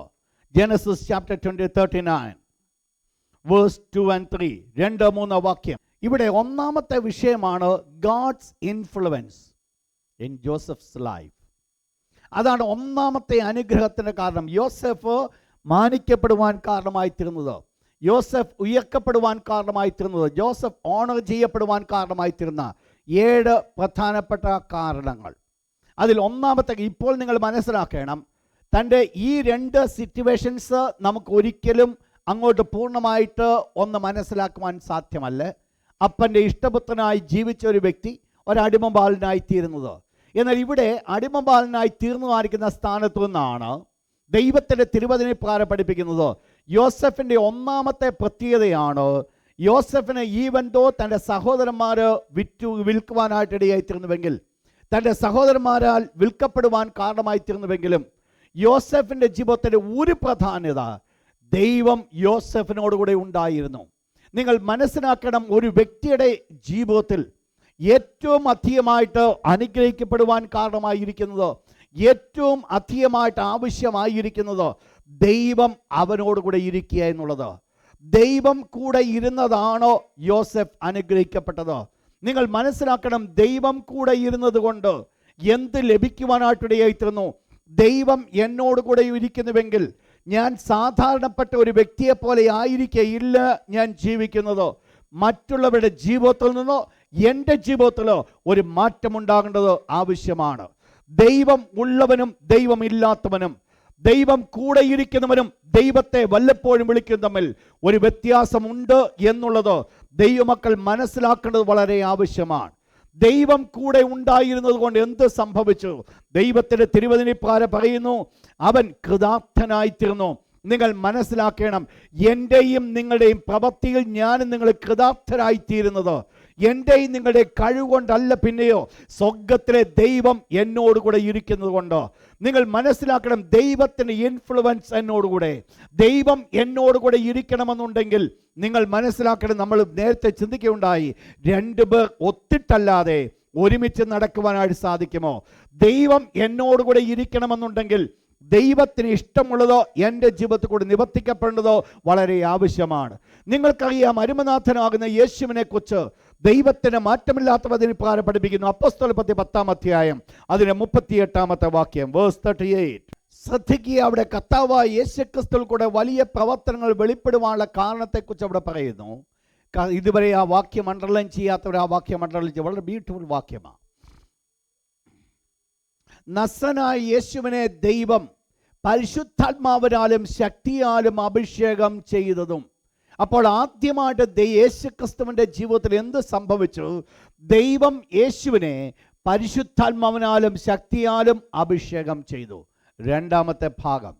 ജനസിസ് ചാപ്റ്റർ 39 വേഴ്സ് 2 and 3, 2-3 വാക്യം. ഇവിടെ ഒന്നാമത്തെ വിഷയമാണ് God's influence in Joseph's life. അതാണ് ഒന്നാമത്തെ അനുഗ്രഹത്തിൻ്റെ കാരണം. യോസെഫ് മാനിക്കപ്പെടുവാൻ കാരണമായി തീർന്നത്, യോസെഫ് ഉയർക്കപ്പെടുവാൻ കാരണമായി തീർന്നത്, ജോസഫ് ഓണർ ചെയ്യപ്പെടുവാൻ കാരണമായി തീർന്ന 7 പ്രധാനപ്പെട്ട കാരണങ്ങൾ. അതിൽ ഒന്നാമത്തെ, ഇപ്പോൾ നിങ്ങൾ മനസ്സിലാക്കണം, തൻ്റെ ഈ 2 സിറ്റുവേഷൻസ് നമുക്ക് ഒരിക്കലും അങ്ങോട്ട് പൂർണ്ണമായിട്ട് ഒന്ന് മനസ്സിലാക്കുവാൻ സാധ്യമല്ല. അപ്പൻ്റെ ഇഷ്ടപുത്രനായി ജീവിച്ച ഒരു വ്യക്തി ഒരടിമ ബാലനായി തീരുന്നത്. എന്നാൽ ഇവിടെ അടിമ ബാലനായി തീർന്നതായിരിക്കുന്ന സ്ഥാനത്തു നിന്നാണ് ദൈവത്തിൻ്റെ തിരുവചന പ്രകാരം പഠിപ്പിക്കുന്നത്. യോസെഫിൻ്റെ ഒന്നാമത്തെ പ്രത്യേകതയാണ് യോസെഫിന് ഈവൻതോ തൻ്റെ സഹോദരന്മാർ വിൽക്കുവാനായിട്ടിടയായി തീർന്നുവെങ്കിൽ, തൻ്റെ സഹോദരന്മാരാൽ വിൽക്കപ്പെടുവാൻ കാരണമായി തീർന്നുവെങ്കിലും യോസെഫിൻ്റെ ജീവിതത്തിൻ്റെ ഒരു പ്രാധാന്യത ദൈവം യോസെഫിനോടുകൂടെ ഉണ്ടായിരുന്നു. നിങ്ങൾ മനസ്സിലാക്കണം, ഒരു വ്യക്തിയുടെ ജീവിതത്തിൽ ഏറ്റവും അധികമായിട്ട് അനുഗ്രഹിക്കപ്പെടുവാൻ കാരണമായിരിക്കുന്നത്, ഏറ്റവും അധികമായിട്ട് ആവശ്യമായിരിക്കുന്നത് ദൈവം അവനോടുകൂടെ ഇരിക്കുക എന്നുള്ളത്. ദൈവം കൂടെ ഇരുന്നതാണോ യോസെഫ് അനുഗ്രഹിക്കപ്പെട്ടത്? നിങ്ങൾ മനസ്സിലാക്കണം, ദൈവം കൂടെ ഇരുന്നത് കൊണ്ട് എന്ത് ലഭിക്കുവാനായിട്ടിടയായിത്തീർന്നു? ദൈവം എന്നോടുകൂടെ ഇരിക്കുന്നുവെങ്കിൽ ഞാൻ സാധാരണപ്പെട്ട ഒരു വ്യക്തിയെ പോലെ ആയിരിക്കയില്ല ഞാൻ ജീവിക്കുന്നത്. മറ്റുള്ളവരുടെ ജീവിതത്തിൽ നിന്നോ എൻ്റെ ജീവിതത്തിലോ ഒരു മാറ്റമുണ്ടാകേണ്ടത് ആവശ്യമാണ്. ദൈവം ഉള്ളവനും ദൈവമില്ലാത്തവനും, ദൈവം കൂടെ ഇരിക്കുന്നവനും ദൈവത്തെ വല്ലപ്പോഴും വിളിക്കും തമ്മിൽ ഒരു വ്യത്യാസമുണ്ട് എന്നുള്ളത് ദൈവമക്കൾ മനസ്സിലാക്കേണ്ടത് വളരെ ആവശ്യമാണ്. ദൈവം കൂടെ ഉണ്ടായിരുന്നത് കൊണ്ട് എന്ത് സംഭവിച്ചു? ദൈവത്തിൻ്റെ തിരുവചനപ്രകാരം പറയുന്നു, അവൻ കൃതാർത്ഥനായിത്തീർന്നു. നിങ്ങൾ മനസ്സിലാക്കണം, എൻ്റെയും നിങ്ങളുടെയും പ്രവൃത്തിയിൽ ഞാനും നിങ്ങൾ കൃതാർത്ഥരായിത്തീരുന്നത് എൻ്റെയും നിങ്ങളുടെ കഴിവുകൊണ്ടല്ല, പിന്നെയോ സ്വർഗത്തിലെ ദൈവം എന്നോടുകൂടെ ഇരിക്കുന്നത് കൊണ്ട്. നിങ്ങൾ മനസ്സിലാക്കണം, ദൈവത്തിൻ്റെ ഇൻഫ്ലുവൻസ് എന്നോടുകൂടെ, ദൈവം എന്നോടുകൂടെ ഇരിക്കണമെന്നുണ്ടെങ്കിൽ നിങ്ങൾ മനസ്സിലാക്കണം, നമ്മൾ നേരത്തെ ചിന്തിക്കുകയുണ്ടായി, 2 പേർ ഒത്തിട്ടല്ലാതെ ഒരുമിച്ച് നടക്കുവാനായിട്ട് സാധിക്കുമോ? ദൈവം എന്നോടുകൂടെ ഇരിക്കണമെന്നുണ്ടെങ്കിൽ ദൈവത്തിന് ഇഷ്ടമുള്ളതോ എൻ്റെ ജീവിതത്തിൽ കൂടി നിവർത്തിക്കപ്പെടേണ്ടതോ വളരെ ആവശ്യമാണ്. നിങ്ങൾക്കറിയാം, അരുമനാഥനാകുന്ന യേശുവിനെ കുറിച്ച് ദൈവത്തിന് മാറ്റമില്ലാത്തവതിന് പ്രകാരം പഠിപ്പിക്കുന്നു. അപ്പോസ്തലപ്രവൃത്തി 10-ാം അധ്യായം അതിന് 38-ാമത്തെ വാക്യം, വേഴ്സ് 38. ശ്രദ്ധിക്കുക, അവിടെ കർത്താവായ യേശുക്രിസ്തുവിൽ കൂടെ വലിയ പ്രവർത്തനങ്ങൾ വെളിപ്പെടുവാനുള്ള കാരണത്തെക്കുറിച്ച് അവിടെ പറയുന്നു. ഇതുവരെ ആ വാക്യം അണ്ടർലൈൻ ചെയ്യാത്തവർ ആ വാക്യം അണ്ടർലൈൻ ചെയ്യുക. വളരെ ബ്യൂട്ടിഫുൾ വാക്യമാണ്. നസ്രനായ യേശുവിനെ ദൈവം പരിശുദ്ധാത്മാവിനാലും ശക്തിയാലും അഭിഷേകം ചെയ്തതും. അപ്പോൾ ആദ്യമായിട്ട് യേശു ക്രിസ്തുവിൻ്റെ ജീവിതത്തിൽ എന്ത് സംഭവിച്ചു? ദൈവം യേശുവിനെ പരിശുദ്ധാത്മാവിനാലും ശക്തിയാലും അഭിഷേകം ചെയ്തു. രണ്ടാമത്തെ ഭാഗം,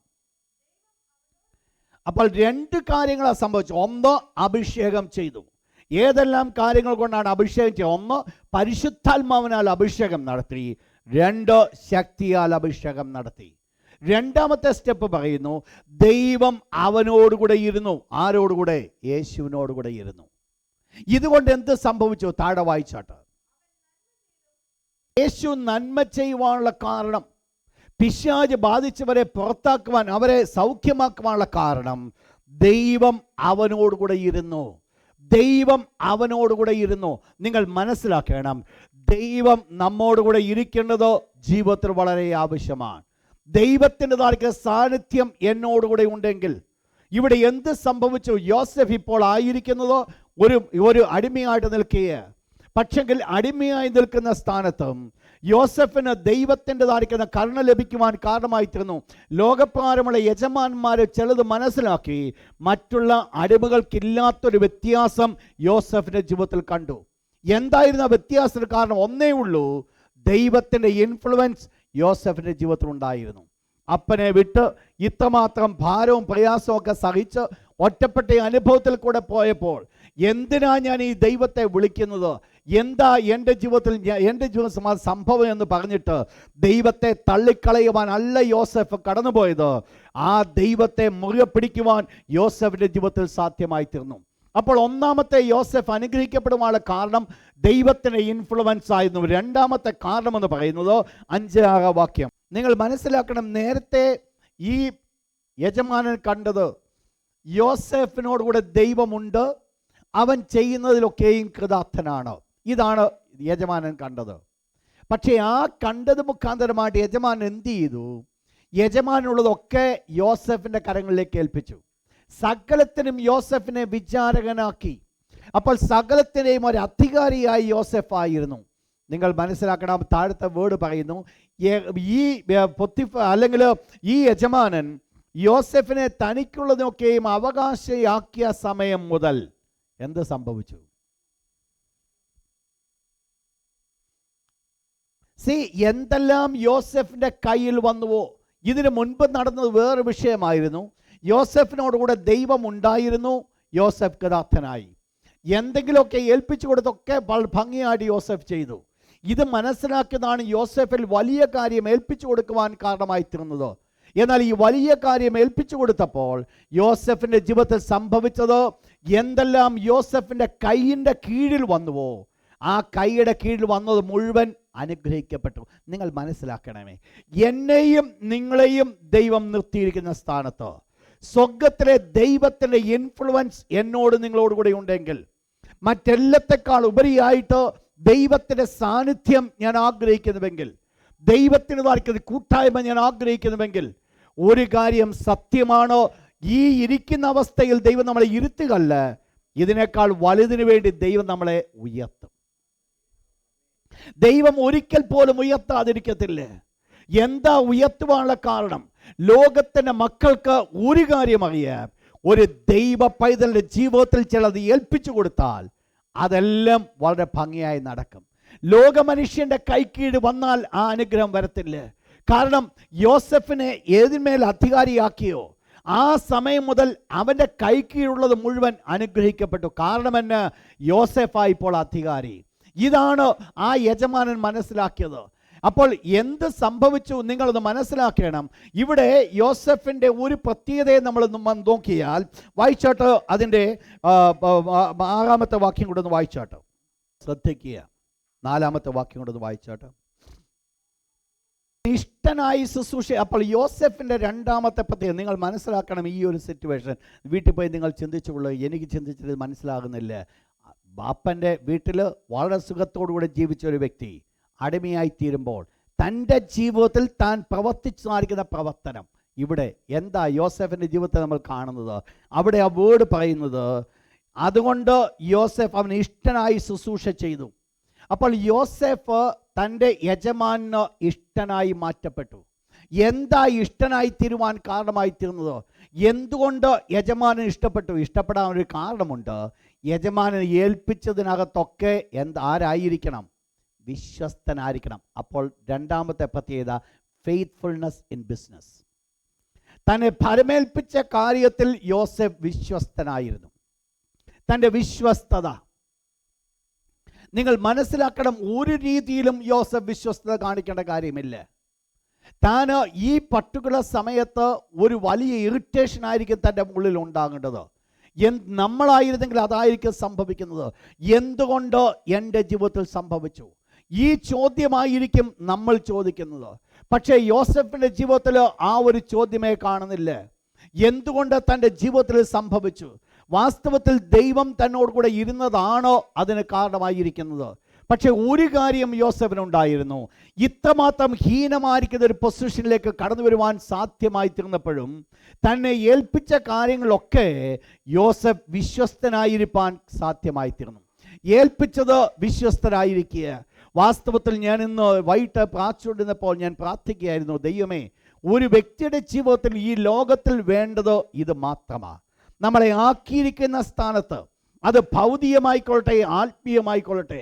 അപ്പോൾ രണ്ട് കാര്യങ്ങളാണ് സംഭവിച്ചത്. ഒന്ന്, അഭിഷേകം ചെയ്തു. ഏതെല്ലാം കാര്യങ്ങൾ കൊണ്ടാണ് അഭിഷേകം ചെയ്തത്? ഒന്ന്, പരിശുദ്ധാത്മാവിനാൽ അഭിഷേകം നടത്തി. രണ്ട്, ശക്തിയാൽ അഭിഷേകം നടത്തി. രണ്ടാമത്തെ സ്റ്റെപ്പ് പറയുന്നു, ദൈവം അവനോടുകൂടെ ഇരുന്നു. ആരോടുകൂടെ? യേശുവിനോടുകൂടെ ഇരുന്നു. ഇതുകൊണ്ട് എന്ത് സംഭവിച്ചു? താഴെ വായിച്ചാട്ട്. യേശു നന്മ ചെയ്യുവാനുള്ള കാരണം, പിശാച് ബാധിച്ചവരെ പുറത്താക്കുവാൻ, അവരെ സൗഖ്യമാക്കുവാനുള്ള കാരണം, ദൈവം അവനോടുകൂടെ ഇരുന്നു. ദൈവം അവനോടുകൂടെ ഇരുന്നു. നിങ്ങൾ മനസ്സിലാക്കണം, ദൈവം നമ്മോടുകൂടെ ഇരിക്കേണ്ടത് ജീവിതത്തിൽ വളരെ ആവശ്യമാണ്. ദൈവത്തിൻ്റെതായ സാന്നിധ്യം എന്നോടുകൂടെ ഉണ്ടെങ്കിൽ, ഇവിടെ എന്ത് സംഭവിച്ചു? യോസഫ് ഇപ്പോൾ ആയിരിക്കുന്നത് ഒരു അടിമയായിട്ട് നിൽക്കുക. പക്ഷെങ്കിൽ അടിമയായി നിൽക്കുന്ന സ്ഥാനത്തും യോസഫിന് ദൈവത്തിൻ്റെതായിരിക്കുന്ന കരുണ ലഭിക്കുവാൻ കാരണമായി തീർന്നു. ലോകപ്രകാരമുള്ള യജമാന്മാരെ ചിലത് മനസ്സിലാക്കി മറ്റുള്ള അടിമകൾക്കില്ലാത്തൊരു വ്യത്യാസം യോസഫിൻ്റെ ജീവിതത്തിൽ കണ്ടു. എന്തായിരുന്നു ആ വ്യത്യാസത്തിന് കാരണം? ഒന്നേ ഉള്ളൂ, ദൈവത്തിൻ്റെ ഇൻഫ്ലുവൻസ് യോസഫിൻ്റെ ജീവിതത്തിൽ ഉണ്ടായിരുന്നു. അപ്പനെ വിട്ട് ഇത്രമാത്രം ഭാരവും പ്രയാസവും ഒക്കെ സഹിച്ച് ഒറ്റപ്പെട്ട അനുഭവത്തിൽ കൂടെ പോയപ്പോൾ, എന്തിനാ ഞാൻ ഈ ദൈവത്തെ വിളിക്കുന്നത്, എന്താ എൻ്റെ ജീവിതത്തിൽ സംഭവം എന്ന് പറഞ്ഞിട്ട് ദൈവത്തെ തള്ളിക്കളയുവാൻ അല്ല യോസഫ് കടന്നുപോയത്. ആ ദൈവത്തെ മുറുകെ പിടിക്കുവാൻ യോസഫിൻ്റെ ജീവിതത്തിൽ സാധ്യമായി തീർന്നു. അപ്പോൾ ഒന്നാമത്തെ യോസഫ് അനുഗ്രഹിക്കപ്പെടുവാനുള്ള കാരണം ദൈവത്തിൻ്റെ ഇൻഫ്ലുവൻസ് ആയിരുന്നു. രണ്ടാമത്തെ കാരണം എന്ന് പറയുന്നത് 5-6 വാക്യം നിങ്ങൾ മനസ്സിലാക്കണം. നേരത്തെ ഈ യജമാനൻ കണ്ടത് യോസഫിനോടുകൂടെ ദൈവമുണ്ട്, അവൻ ചെയ്യുന്നതിലൊക്കെയും കൃതാർത്ഥനാണ്. ഇതാണ് യജമാനൻ കണ്ടത്. പക്ഷേ ആ കണ്ടത് മുഖാന്തരമായിട്ട് യജമാനൻ എന്ത് ചെയ്തു? യജമാനുള്ളതൊക്കെ യോസഫിൻ്റെ കരങ്ങളിലേക്ക് ഏൽപ്പിച്ചു. സകലത്തിനും യോസഫിനെ വിചാരകനാക്കി. അപ്പോൾ സകലത്തിനെയും ഒരു അധികാരിയായി യോസഫ് ആയിരുന്നു. നിങ്ങൾ മനസ്സിലാക്കണം, താഴത്തെ വേർഡ് പറയുന്നു, ഈ അല്ലെങ്കിൽ ഈ യജമാനൻ യോസഫിനെ തനിക്കുള്ളതൊക്കെയും അവകാശയാക്കിയ സമയം മുതൽ എന്ത് സംഭവിച്ചു? എന്തെല്ലാം യോസഫിൻ്റെ കയ്യിൽ വന്നുവോ, ഇതിനു മുൻപ് നടന്നത് വേറെ വിഷയമായിരുന്നു. യോസഫിനോടുകൂടെ ദൈവം ഉണ്ടായിരുന്നു, യോസഫ് കൃതാർത്ഥനായി. എന്തെങ്കിലുമൊക്കെ ഏൽപ്പിച്ചു കൊടുത്തൊക്കെ ഭംഗിയായിട്ട് യോസഫ് ചെയ്തു. ഇത് മനസ്സിലാക്കുന്നതാണ് യോസഫിൽ വലിയ കാര്യം ഏൽപ്പിച്ചു കൊടുക്കുവാൻ കാരണമായി തീർന്നത്. എന്നാൽ ഈ വലിയ കാര്യം ഏൽപ്പിച്ചു കൊടുത്തപ്പോൾ യോസഫിൻ്റെ ജീവിതത്തിൽ സംഭവിച്ചത്, എന്തെല്ലാം യോസഫിൻ്റെ കൈയിൻ്റെ കീഴിൽ വന്നുവോ ആ കൈയുടെ കീഴിൽ വന്നത് മുഴുവൻ അനുഗ്രഹിക്കപ്പെട്ടു. നിങ്ങൾ മനസ്സിലാക്കണമേ, എന്നെയും നിങ്ങളെയും ദൈവം നിർത്തിയിരിക്കുന്ന സ്ഥാനത്ത് സ്വർഗത്തിലെ ദൈവത്തിൻ്റെ ഇൻഫ്ലുവൻസ് എന്നോട് നിങ്ങളോടുകൂടി ഉണ്ടെങ്കിൽ, മറ്റെല്ലാത്തെക്കാൾ ഉപരിയായിട്ട് ദൈവത്തിൻ്റെ സാന്നിധ്യം ഞാൻ ആഗ്രഹിക്കുന്നുവെങ്കിൽ, ദൈവത്തിൻ്റെതായിരിക്കുന്ന കൂട്ടായ്മ ഞാൻ ആഗ്രഹിക്കുന്നുവെങ്കിൽ, ഒരു കാര്യം സത്യമാണ്, ഈ ഇരിക്കുന്ന അവസ്ഥയിൽ ദൈവം നമ്മളെ ഇരുത്തുകയല്ല, ഇതിനേക്കാൾ വലുതിനു വേണ്ടി ദൈവം നമ്മളെ ഉയർത്തും. ദൈവം ഒരിക്കൽ പോലും ഉയർത്താതിരിക്കത്തില്ല. എന്താ ഉയർത്തുവാനുള്ള കാരണം? ലോകത്തിൻ്റെ മക്കൾക്ക് ഒരു കാര്യം അറിയാം, ഒരു ദൈവ പൈതലിൻ്റെ ജീവിതത്തിൽ ചിലത് ഏൽപ്പിച്ചു കൊടുത്താൽ അതെല്ലാം വളരെ ഭംഗിയായി നടക്കും. ലോകമനുഷ്യൻ്റെ കൈക്കീഴ് വന്നാൽ ആ അനുഗ്രഹം വരത്തില്ല. കാരണം യോസഫിനെ ഏതിന്മേൽ അധികാരിയാക്കിയോ ആ സമയം മുതൽ അവൻ്റെ കൈക്കീഴുള്ളത് മുഴുവൻ അനുഗ്രഹിക്കപ്പെട്ടു. കാരണം എന്ന്? യോസഫായി ഇപ്പോൾ അധികാരി. ഇതാണ് ആ യജമാനൻ മനസ്സിലാക്കിയത്. അപ്പോൾ എന്ത് സംഭവിച്ചു നിങ്ങളൊന്ന് മനസ്സിലാക്കണം. ഇവിടെ യോസഫിൻ്റെ ഒരു പ്രത്യേകതയെ നമ്മൾ നോക്കിയാൽ, വായിച്ചാട്ട് അതിൻ്റെ 6-ാമത്തെ വാക്യം കൂടെ ഒന്ന് വായിച്ചാട്ട്, ശ്രദ്ധിക്കുക. 4-ാമത്തെ വാക്യം കൂടെ ഒന്ന് വായിച്ചാട്ട്. ഇഷ്ടനായി ശുശ്രൂഷ. അപ്പോൾ യോസഫിൻ്റെ രണ്ടാമത്തെ പ്രത്യേകത നിങ്ങൾ മനസ്സിലാക്കണം. ഈ ഒരു സിറ്റുവേഷൻ വീട്ടിൽ പോയി നിങ്ങൾ ചിന്തിച്ചുകൊള്ളു. എനിക്ക് ചിന്തിച്ചത് മനസ്സിലാകുന്നില്ല. ബാപ്പൻ്റെ വീട്ടിൽ വളരെ സുഖത്തോടുകൂടെ ജീവിച്ച ഒരു വ്യക്തി അടിമയായിത്തീരുമ്പോൾ തൻ്റെ ജീവിതത്തിൽ താൻ പ്രവർത്തിച്ചായിരിക്കുന്ന പ്രവർത്തനം, ഇവിടെ എന്താ യോസഫിൻ്റെ ജീവിതത്തെ നമ്മൾ കാണുന്നത്? അവിടെ ആ വേർഡ് പറയുന്നത്, അതുകൊണ്ട് യോസഫ് അവന് ഇഷ്ടനായി ശുശ്രൂഷ ചെയ്തു. അപ്പോൾ യോസഫ് തൻ്റെ യജമാനന് ഇഷ്ടനായി മാറ്റപ്പെട്ടു. എന്താ ഇഷ്ടനായി തീരുവാൻ കാരണമായി തീർന്നത്? എന്തുകൊണ്ട് യജമാനൻ ഇഷ്ടപ്പെട്ടു? ഇഷ്ടപ്പെടാൻ ഒരു കാരണമുണ്ട്. യജമാനൻ ഏൽപ്പിച്ചതിനകത്തൊക്കെ ആരായിരിക്കണം? വിശ്വസ്തനായിരിക്കണം. അപ്പോൾ രണ്ടാമത്തെ പ്രത്യേകത ഫെയ്ത്ത്ഫുൾനെസ് ഇൻ ബിസിനസ്. തന്നെ ഫലമേൽപ്പിച്ച കാര്യത്തിൽ യോസെഫ് വിശ്വസ്തനായിരുന്നു. തൻ്റെ വിശ്വസ്തത നിങ്ങൾ മനസ്സിലാക്കണം. ഒരു രീതിയിലും യോസെഫ് വിശ്വസ്തത കാണിക്കേണ്ട കാര്യമില്ല. താൻ ഈ പർട്ടിക്കുലർ സമയത്ത് ഒരു വലിയ ഇറിറ്റേഷൻ ആയിരിക്കും തൻ്റെ ഉള്ളിൽ ഉണ്ടാകേണ്ടത്. നമ്മളായിരുന്നെങ്കിൽ അതായിരിക്കും സംഭവിക്കുന്നത്. എന്തുകൊണ്ട് എൻ്റെ ജീവിതത്തിൽ സംഭവിച്ചു? ഈ ചോദ്യമായിരിക്കും നമ്മൾ ചോദിക്കുന്നത്. പക്ഷേ യോസെഫിൻ്റെ ജീവിതത്തിൽ ആ ഒരു ചോദ്യമേ കാണുന്നില്ല. എന്തുകൊണ്ട് തൻ്റെ ജീവിതത്തിൽ സംഭവിച്ചു? വാസ്തവത്തിൽ ദൈവം തന്നോട് കൂടെ ഇരുന്നതാണോ അതിന് കാരണമായിരിക്കുന്നത്? പക്ഷെ ഒരു കാര്യം യോസെഫിനുണ്ടായിരുന്നു. ഇത്രമാത്രം ഹീനമായിരിക്കുന്ന ഒരു പൊസിഷനിലേക്ക് കടന്നു വരുവാൻ സാധ്യമായി തീർന്നപ്പോഴും തന്നെ ഏൽപ്പിച്ച കാര്യങ്ങളൊക്കെ യോസെഫ് വിശ്വസ്തനായിരിക്കാൻ സാധ്യമായി തീർന്നു. ഏൽപ്പിച്ചത് വിശ്വസ്തരായിരിക്കുക. വാസ്തവത്തിൽ ഞാൻ ഇന്ന് വൈകിട്ട് പ്രാർത്ഥിച്ചുകൊണ്ടിരുന്നപ്പോൾ ഞാൻ പ്രാർത്ഥിക്കുകയായിരുന്നു, ദൈവമേ, ഒരു വ്യക്തിയുടെ ജീവിതത്തിൽ ഈ ലോകത്തിൽ വേണ്ടത് ഇത് മാത്രമാണ്. നമ്മളെ ആക്കിയിരിക്കുന്ന സ്ഥാനത്ത്, അത് ഭൗതികമായിക്കൊള്ളട്ടെ ആത്മീയമായിക്കൊള്ളട്ടെ,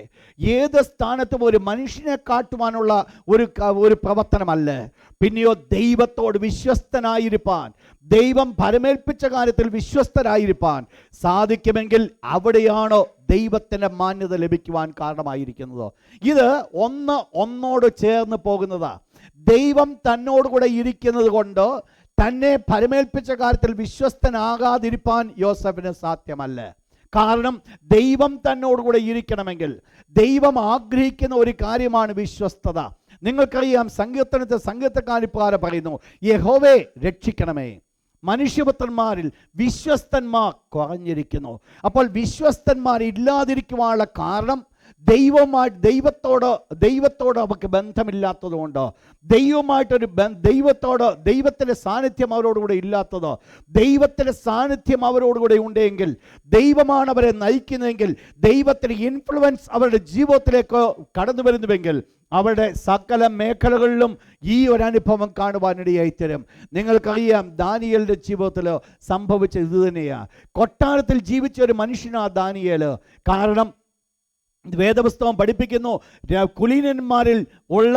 ഏത് സ്ഥാനത്തും ഒരു മനുഷ്യനെ കാട്ടുവാനുള്ള ഒരു പ്രവർത്തനമല്ല. പിന്നെയോ ദൈവത്തോട് വിശ്വസ്തനായിരിക്കാൻ, ദൈവം പരമേൽപ്പിച്ച കാര്യത്തിൽ വിശ്വസ്തരായിരിക്കാൻ സാധിക്കുമെങ്കിൽ അവിടെയാണോ ദൈവത്തിൻ്റെ മാന്യത ലഭിക്കുവാൻ കാരണമായിരിക്കുന്നത്. ഇത് ഒന്നോട് ചേർന്ന് പോകുന്നതാ. ദൈവം തന്നോടുകൂടെ ഇരിക്കുന്നത് കൊണ്ട് തന്നെ പരമേൽപ്പിച്ച കാര്യത്തിൽ വിശ്വസ്തനാകാതിരിക്കാൻ യോസെഫിന് സാധ്യമല്ല. കാരണം ദൈവം തന്നോടുകൂടെ ഇരിക്കണമെങ്കിൽ ദൈവം ആഗ്രഹിക്കുന്ന ഒരു കാര്യമാണ് വിശ്വസ്തത. നിങ്ങൾക്കറിയാം, സംഗീതക്കാരിപ്രകാരം പറയുന്നു, യഹോവേ രക്ഷിക്കണമേ, മനുഷ്യപുത്രന്മാരിൽ വിശ്വസ്തന്മാർ കുറഞ്ഞിരിക്കുന്നു. അപ്പോൾ വിശ്വസ്തന്മാർ ഇല്ലാതിരിക്കുവാനുള്ള കാരണം ദൈവത്തോട് അവർക്ക് ബന്ധമില്ലാത്തതുകൊണ്ട്, ദൈവത്തിൻ്റെ സാന്നിധ്യം അവരോടുകൂടെ ഇല്ലാത്തത്. ദൈവത്തിൻ്റെ സാന്നിധ്യം അവരോടുകൂടെ ഉണ്ടെങ്കിൽ, ദൈവമാണ് അവരെ നയിക്കുന്നതെങ്കിൽ, ദൈവത്തിൻ്റെ ഇൻഫ്ലുവൻസ് അവരുടെ ജീവിതത്തിലേക്ക് കടന്നു വരുന്നുവെങ്കിൽ അവരുടെ സകല മേഖലകളിലും ഈ ഒരു അനുഭവം കാണുവാനിടയായി തരും. നിങ്ങൾക്കറിയാം, ദാനിയേലിൻ്റെ ജീവിതത്തിൽ സംഭവിച്ച ഇത് തന്നെയാണ്. കൊട്ടാരത്തിൽ ജീവിച്ച ഒരു മനുഷ്യനാണ് ദാനിയേൽ. കാരണം വേദപുസ്തകം പഠിപ്പിക്കുന്നു, കുലീനന്മാരിൽ ഉള്ള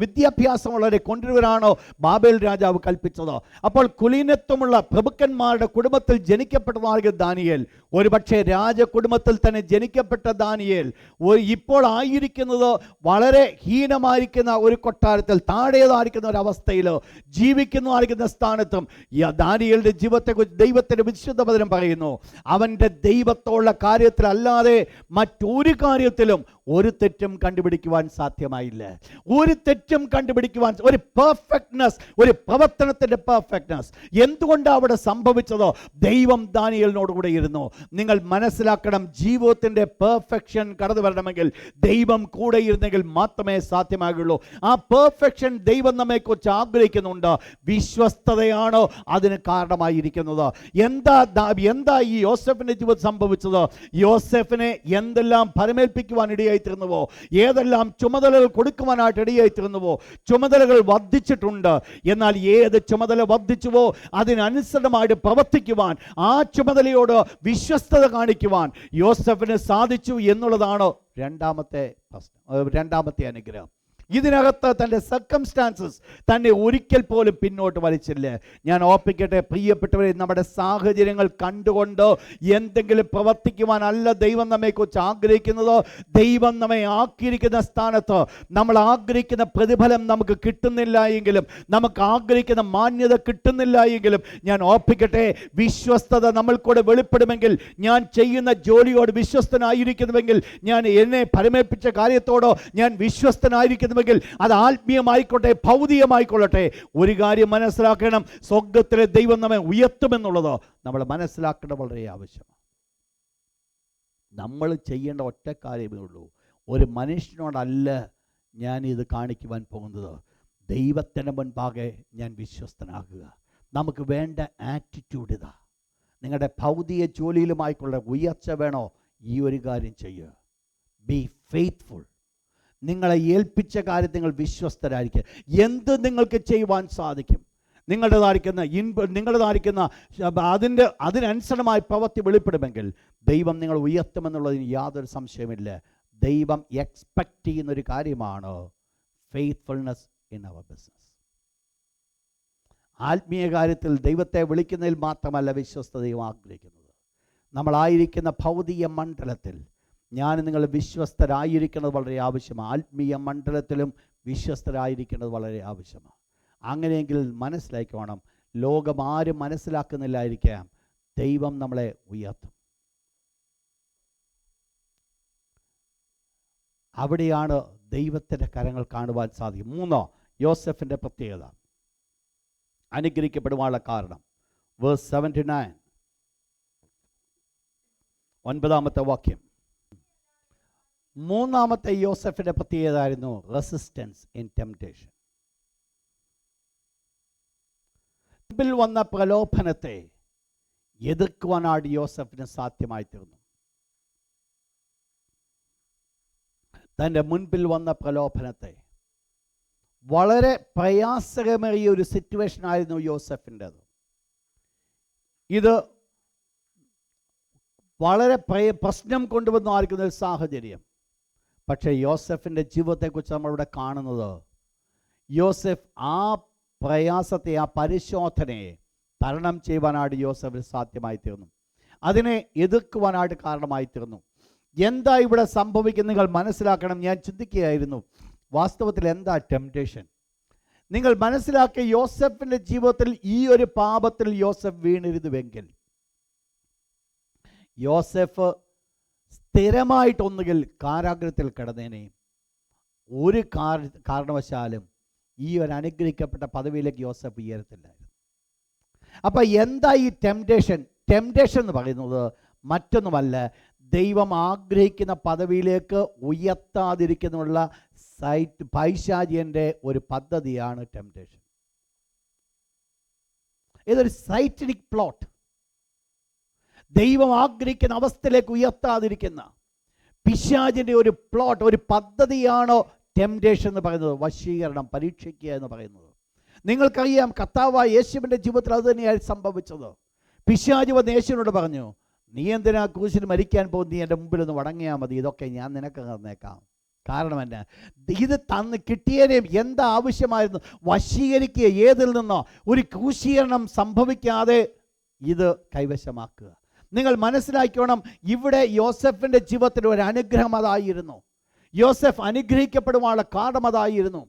വിദ്യാഭ്യാസമുള്ളവരെ കൊണ്ടുവരാണോ ബാബേൽ രാജാവ് കൽപ്പിച്ചത്. അപ്പോൾ കുലീനത്വമുള്ള പ്രഭുക്കന്മാരുടെ കുടുംബത്തിൽ ജനിക്കപ്പെട്ടതായ ദാനിയേൽ, ഒരുപക്ഷെ രാജകുടുംബത്തിൽ തന്നെ ജനിക്കപ്പെട്ട ദാനിയേൽ ഇപ്പോൾ ആയിരിക്കുന്നത് വളരെ ഹീനമായിരിക്കുന്ന ഒരു കൊട്ടാരത്തിൽ, താഴേതായിരിക്കുന്ന ഒരു അവസ്ഥയിൽ ജീവിക്കുന്നതായിരിക്കുന്ന സ്ഥാനത്തും ദാനിയേലിൻ്റെ ജീവിതത്തെക്കുറിച്ച് ദൈവത്തിൻ്റെ വിശുദ്ധ വചനം പറയുന്നു, അവൻ്റെ ദൈവത്തോടുള്ള കാര്യത്തിലല്ലാതെ മറ്റൊരു കാര്യത്തിലും ഒരു തെറ്റും കണ്ടുപിടിക്കുവാൻ സാധ്യമായില്ല. ഒരു തെറ്റും കണ്ടുപിടിക്കുവാൻ, ഒരു പെർഫെക്റ്റ്നെസ്, ഒരു പ്രവർത്തനത്തിൻ്റെ പെർഫെക്റ്റ്നെസ്. എന്തുകൊണ്ടാണ് അവിടെ സംഭവിച്ചത്? ദൈവം ദാനിയേലിനോട് കൂടെ ഇരുന്നു. നിങ്ങൾ മനസ്സിലാക്കണം, ജീവിതത്തിൻ്റെ പെർഫെക്ഷൻ കടന്നു വരണമെങ്കിൽ ദൈവം കൂടെ ഇരുന്നെങ്കിൽ മാത്രമേ സാധ്യമാകുള്ളൂ. ആ പെർഫെക്ഷൻ ദൈവം നമ്മെക്കുറിച്ച് ആഗ്രഹിക്കുന്നുണ്ട്. വിശ്വസ്തതയാണോ അതിന് കാരണമായിരിക്കുന്നത്? എന്താ ഈ യോസെഫിൻ്റെ ജീവിതം സംഭവിച്ചത്? യോസെഫിനെ എന്തെല്ലാം ഫലമേൽപ്പിക്കുവാൻ ഇടയായിത്തീർന്നുവോ, ഏതെല്ലാം ചുമതലകൾ കൊടുക്കുവാനായിട്ട് ഇടയായിത്തീർന്നുവോ, ചുമതലകൾ വർദ്ധിച്ചിട്ടുണ്ട്. എന്നാൽ ഏത് ചുമതല വർദ്ധിച്ചുവോ അതിനനുസൃതമായിട്ട് പ്രവർത്തിക്കുവാൻ, ആ ചുമതലയോട് വിശ്വസ്തത കാണിക്കുവാൻ യോസെഫിന് സാധിച്ചു എന്നുള്ളതാണ് രണ്ടാമത്തെ അനുഗ്രഹം. ഇതിനകത്ത് തൻ്റെ സർക്കംസ്റ്റാൻസസ് തന്നെ ഒരിക്കൽ പോലും പിന്നോട്ട് വലിച്ചില്ല. ഞാൻ ഓർപ്പിക്കട്ടെ പ്രിയപ്പെട്ടവരെ, നമ്മുടെ സാഹചര്യങ്ങൾ കണ്ടുകൊണ്ട് എന്തെങ്കിലും പ്രവർത്തിക്കുവാനല്ല ദൈവം നമ്മെക്കുറിച്ച് ആഗ്രഹിക്കുന്നത്. ദൈവം നമ്മെ ആക്കിയിരിക്കുന്ന സ്ഥാനത്ത് നമ്മൾ ആഗ്രഹിക്കുന്ന പ്രതിഫലം നമുക്ക് കിട്ടുന്നില്ല എങ്കിലും, നമുക്ക് ആഗ്രഹിക്കുന്ന മാന്യത കിട്ടുന്നില്ല എങ്കിലും, ഞാൻ ഓർപ്പിക്കട്ടെ, വിശ്വസ്തത നമ്മൾക്കൂടെ വെളിപ്പെടുമെങ്കിൽ, ഞാൻ ചെയ്യുന്ന ജോലിയോട് വിശ്വസ്തനായിരിക്കുന്നുവെങ്കിൽ, ഞാൻ എന്നെ പരമേൽപ്പിച്ച കാര്യത്തോടോ ഞാൻ വിശ്വസ്തനായിരിക്കുന്നു, അത് ആത്മീയമായിക്കോട്ടെ ഭൗതികമായിക്കൊള്ളട്ടെ, ഒരു കാര്യം മനസ്സിലാക്കണം, സ്വർഗത്തിലെ ദൈവം നമ്മെ ഉയർത്തുമെന്നുള്ളത് നമ്മൾ മനസ്സിലാക്കേണ്ട വളരെ ആവശ്യമാണ്. നമ്മൾ ചെയ്യേണ്ട ഒറ്റ കാര്യമേ ഉള്ളൂ, ഒരു മനുഷ്യനോടല്ല ഞാൻ ഇത് കാണിക്കുവാൻ പോകുന്നത്, ദൈവത്തിൻ്റെ മുൻപാകെ ഞാൻ വിശ്വസ്തനാകുക. നമുക്ക് വേണ്ട ആറ്റിറ്റ്യൂഡ് ഇതാ. നിങ്ങളുടെ ഭൗതിക ജോലിയിലുമായിക്കൊള്ള ഉയർച്ച വേണോ, ഈ ഒരു കാര്യം ചെയ്യുക. B faithful. നിങ്ങളെ ഏൽപ്പിച്ച കാര്യം നിങ്ങൾ വിശ്വസ്തരായിരിക്കുക. എന്ത് നിങ്ങൾക്ക് ചെയ്യുവാൻ സാധിക്കും? നിങ്ങളുടേതായിരിക്കുന്ന അതിനനുസരണമായി പ്രവൃത്തി വെളിപ്പെടുമെങ്കിൽ ദൈവം നിങ്ങൾ ഉയർത്തുമെന്നുള്ളതിന് യാതൊരു സംശയമില്ല. ദൈവം എക്സ്പെക്റ്റ് ചെയ്യുന്നൊരു കാര്യമാണ് ഫെയ്ത്ത്ഫുൾനെസ് ഇൻ അവർ ബിസിനസ്. ആത്മീയ കാര്യത്തിൽ ദൈവത്തെ വിളിക്കുന്നതിൽ മാത്രമല്ല വിശ്വസ്തതയും ആഗ്രഹിക്കുന്നത്. നമ്മളായിരിക്കുന്ന ഭൗതിക മണ്ഡലത്തിൽ നിങ്ങൾ വിശ്വസ്തരായിരിക്കുന്നത് വളരെ ആവശ്യമാണ്. ആത്മീയ മണ്ഡലത്തിലും വിശ്വസ്തരായിരിക്കുന്നത് വളരെ ആവശ്യമാണ്. അങ്ങനെയെങ്കിൽ മനസ്സിലാക്കണം, ലോകം ആരും മനസ്സിലാക്കുന്നില്ലായിരിക്കാം, ദൈവം നമ്മളെ ഉയർത്തും. അവിടെയാണ് ദൈവത്തിൻ്റെ കരങ്ങൾ കാണുവാൻ സാധിക്കും. 3, യോസെഫിൻ്റെ പ്രത്യേകത, അനുഗ്രഹിക്കപ്പെടുവാനുള്ള കാരണം. വേഴ്സ് 79, 9-ാമത്തെ വാക്യം. 3-ാമത്തെ യോസെഫിൻ്റെ പ്രത്യേകത ആയിരുന്നു റെസിസ്റ്റൻസ് ഇൻ ടെംപ്റ്റേഷൻ. മുൻപിൽ വന്ന പ്രലോഭനത്തെ എതിർക്കുവാനാണ് യോസെഫിന് സാധ്യമായി തീർന്നു. തൻ്റെ മുൻപിൽ വന്ന പ്രലോഭനത്തെ, വളരെ പ്രയാസകരമേറിയ ഒരു സിറ്റുവേഷൻ ആയിരുന്നു യോസെഫിൻ്റെത്. ഇത് വളരെ പ്രശ്നം കൊണ്ടുവന്ന് ആയിരിക്കുന്ന ഒരു സാഹചര്യം. പക്ഷേ യോസെഫിൻ്റെ ജീവിതത്തെക്കുറിച്ച് നമ്മളിവിടെ കാണുന്നത്, യോസെഫ് ആ പ്രയാസത്തെ, ആ പരിശോധനയെ തരണം ചെയ്യുവാനായിട്ട് യോസെഫിന് സാധ്യമായി തീർന്നു. അതിനെ എതിർക്കുവാനായിട്ട് കാരണമായി തീർന്നു. എന്താ ഇവിടെ സംഭവിക്കുന്നത് നിങ്ങൾ മനസ്സിലാക്കണം. ഞാൻ ചിന്തിക്കുകയായിരുന്നു, വാസ്തവത്തിൽ എന്താ ടെംപ്റ്റേഷൻ? നിങ്ങൾ മനസ്സിലാക്കിയ യോസെഫിൻ്റെ ജീവിതത്തിൽ ഈ ഒരു പാപത്തിൽ യോസെഫ് വീണിരുന്നുവെങ്കിൽ, യോസെഫ് സ്ഥിരമായിട്ടൊന്നുകിൽ കാരാഗ്രഹത്തിൽ കിടന്നേനെ, ഒരു കാരണവശാലും ഈ ഒരു അനുഗ്രഹിക്കപ്പെട്ട പദവിയിലേക്ക് യോസെഫ് ഉയരത്തില്ലായിരുന്നു. അപ്പം എന്താ ഈ ടെംപ്റ്റേഷൻ? ടെംപ്റ്റേഷൻ എന്ന് പറയുന്നത് മറ്റൊന്നുമല്ല, ദൈവം ആഗ്രഹിക്കുന്ന പദവിയിലേക്ക് ഉയർത്താതിരിക്കുന്നുള്ള പൈശാചിയൻ്റെ ഒരു പദ്ധതിയാണ് ടെംപ്റ്റേഷൻ. ഇതൊരു സൈറ്റനിക് പ്ലോട്ട്. ദൈവം ആഗ്രഹിക്കുന്ന അവസ്ഥയിലേക്ക് ഉയർത്താതിരിക്കുന്ന പിശാചിൻ്റെ ഒരു പ്ലോട്ട്, ഒരു പദ്ധതിയാണോ ടെംപ്റ്റേഷൻ എന്ന് പറയുന്നത്, വശീകരണം, പരീക്ഷിക്കുക എന്ന് പറയുന്നത്. നിങ്ങൾക്കറിയാം, കർത്താവായ യേശുവിൻ്റെ ജീവിതത്തിൽ അത് തന്നെയായി സംഭവിച്ചത്. പിശാച് വന്ന് യേശുവിനോട് പറഞ്ഞു, നീ എന്തിനാ ക്രൂശിൽ മരിക്കാൻ പോകും? നീ എൻ്റെ മുമ്പിൽ ഒന്ന് വടങ്ങിയാൽ മതി, ഇതൊക്കെ ഞാൻ നിനക്ക് തന്നേക്കാം. കാരണം എന്നാ? ഇത് തന്ന് കിട്ടിയതിനും എന്താ ആവശ്യമായിരുന്നു? വശീകരിക്കുക. ഏതിൽ നിന്നോ? ഒരു ക്രൂശീകരണം സംഭവിക്കാതെ ഇത് കൈവശമാക്കുക. നിങ്ങൾ മനസ്സിലാക്കണം, ഇവിടെ യോസെഫിൻ്റെ ജീവിതത്തിൽ ഒരു അനുഗ്രഹം അതായിരുന്നു. യോസെഫ് അനുഗ്രഹിക്കപ്പെടുവാനുള്ള കാരണം അതായിരുന്നു.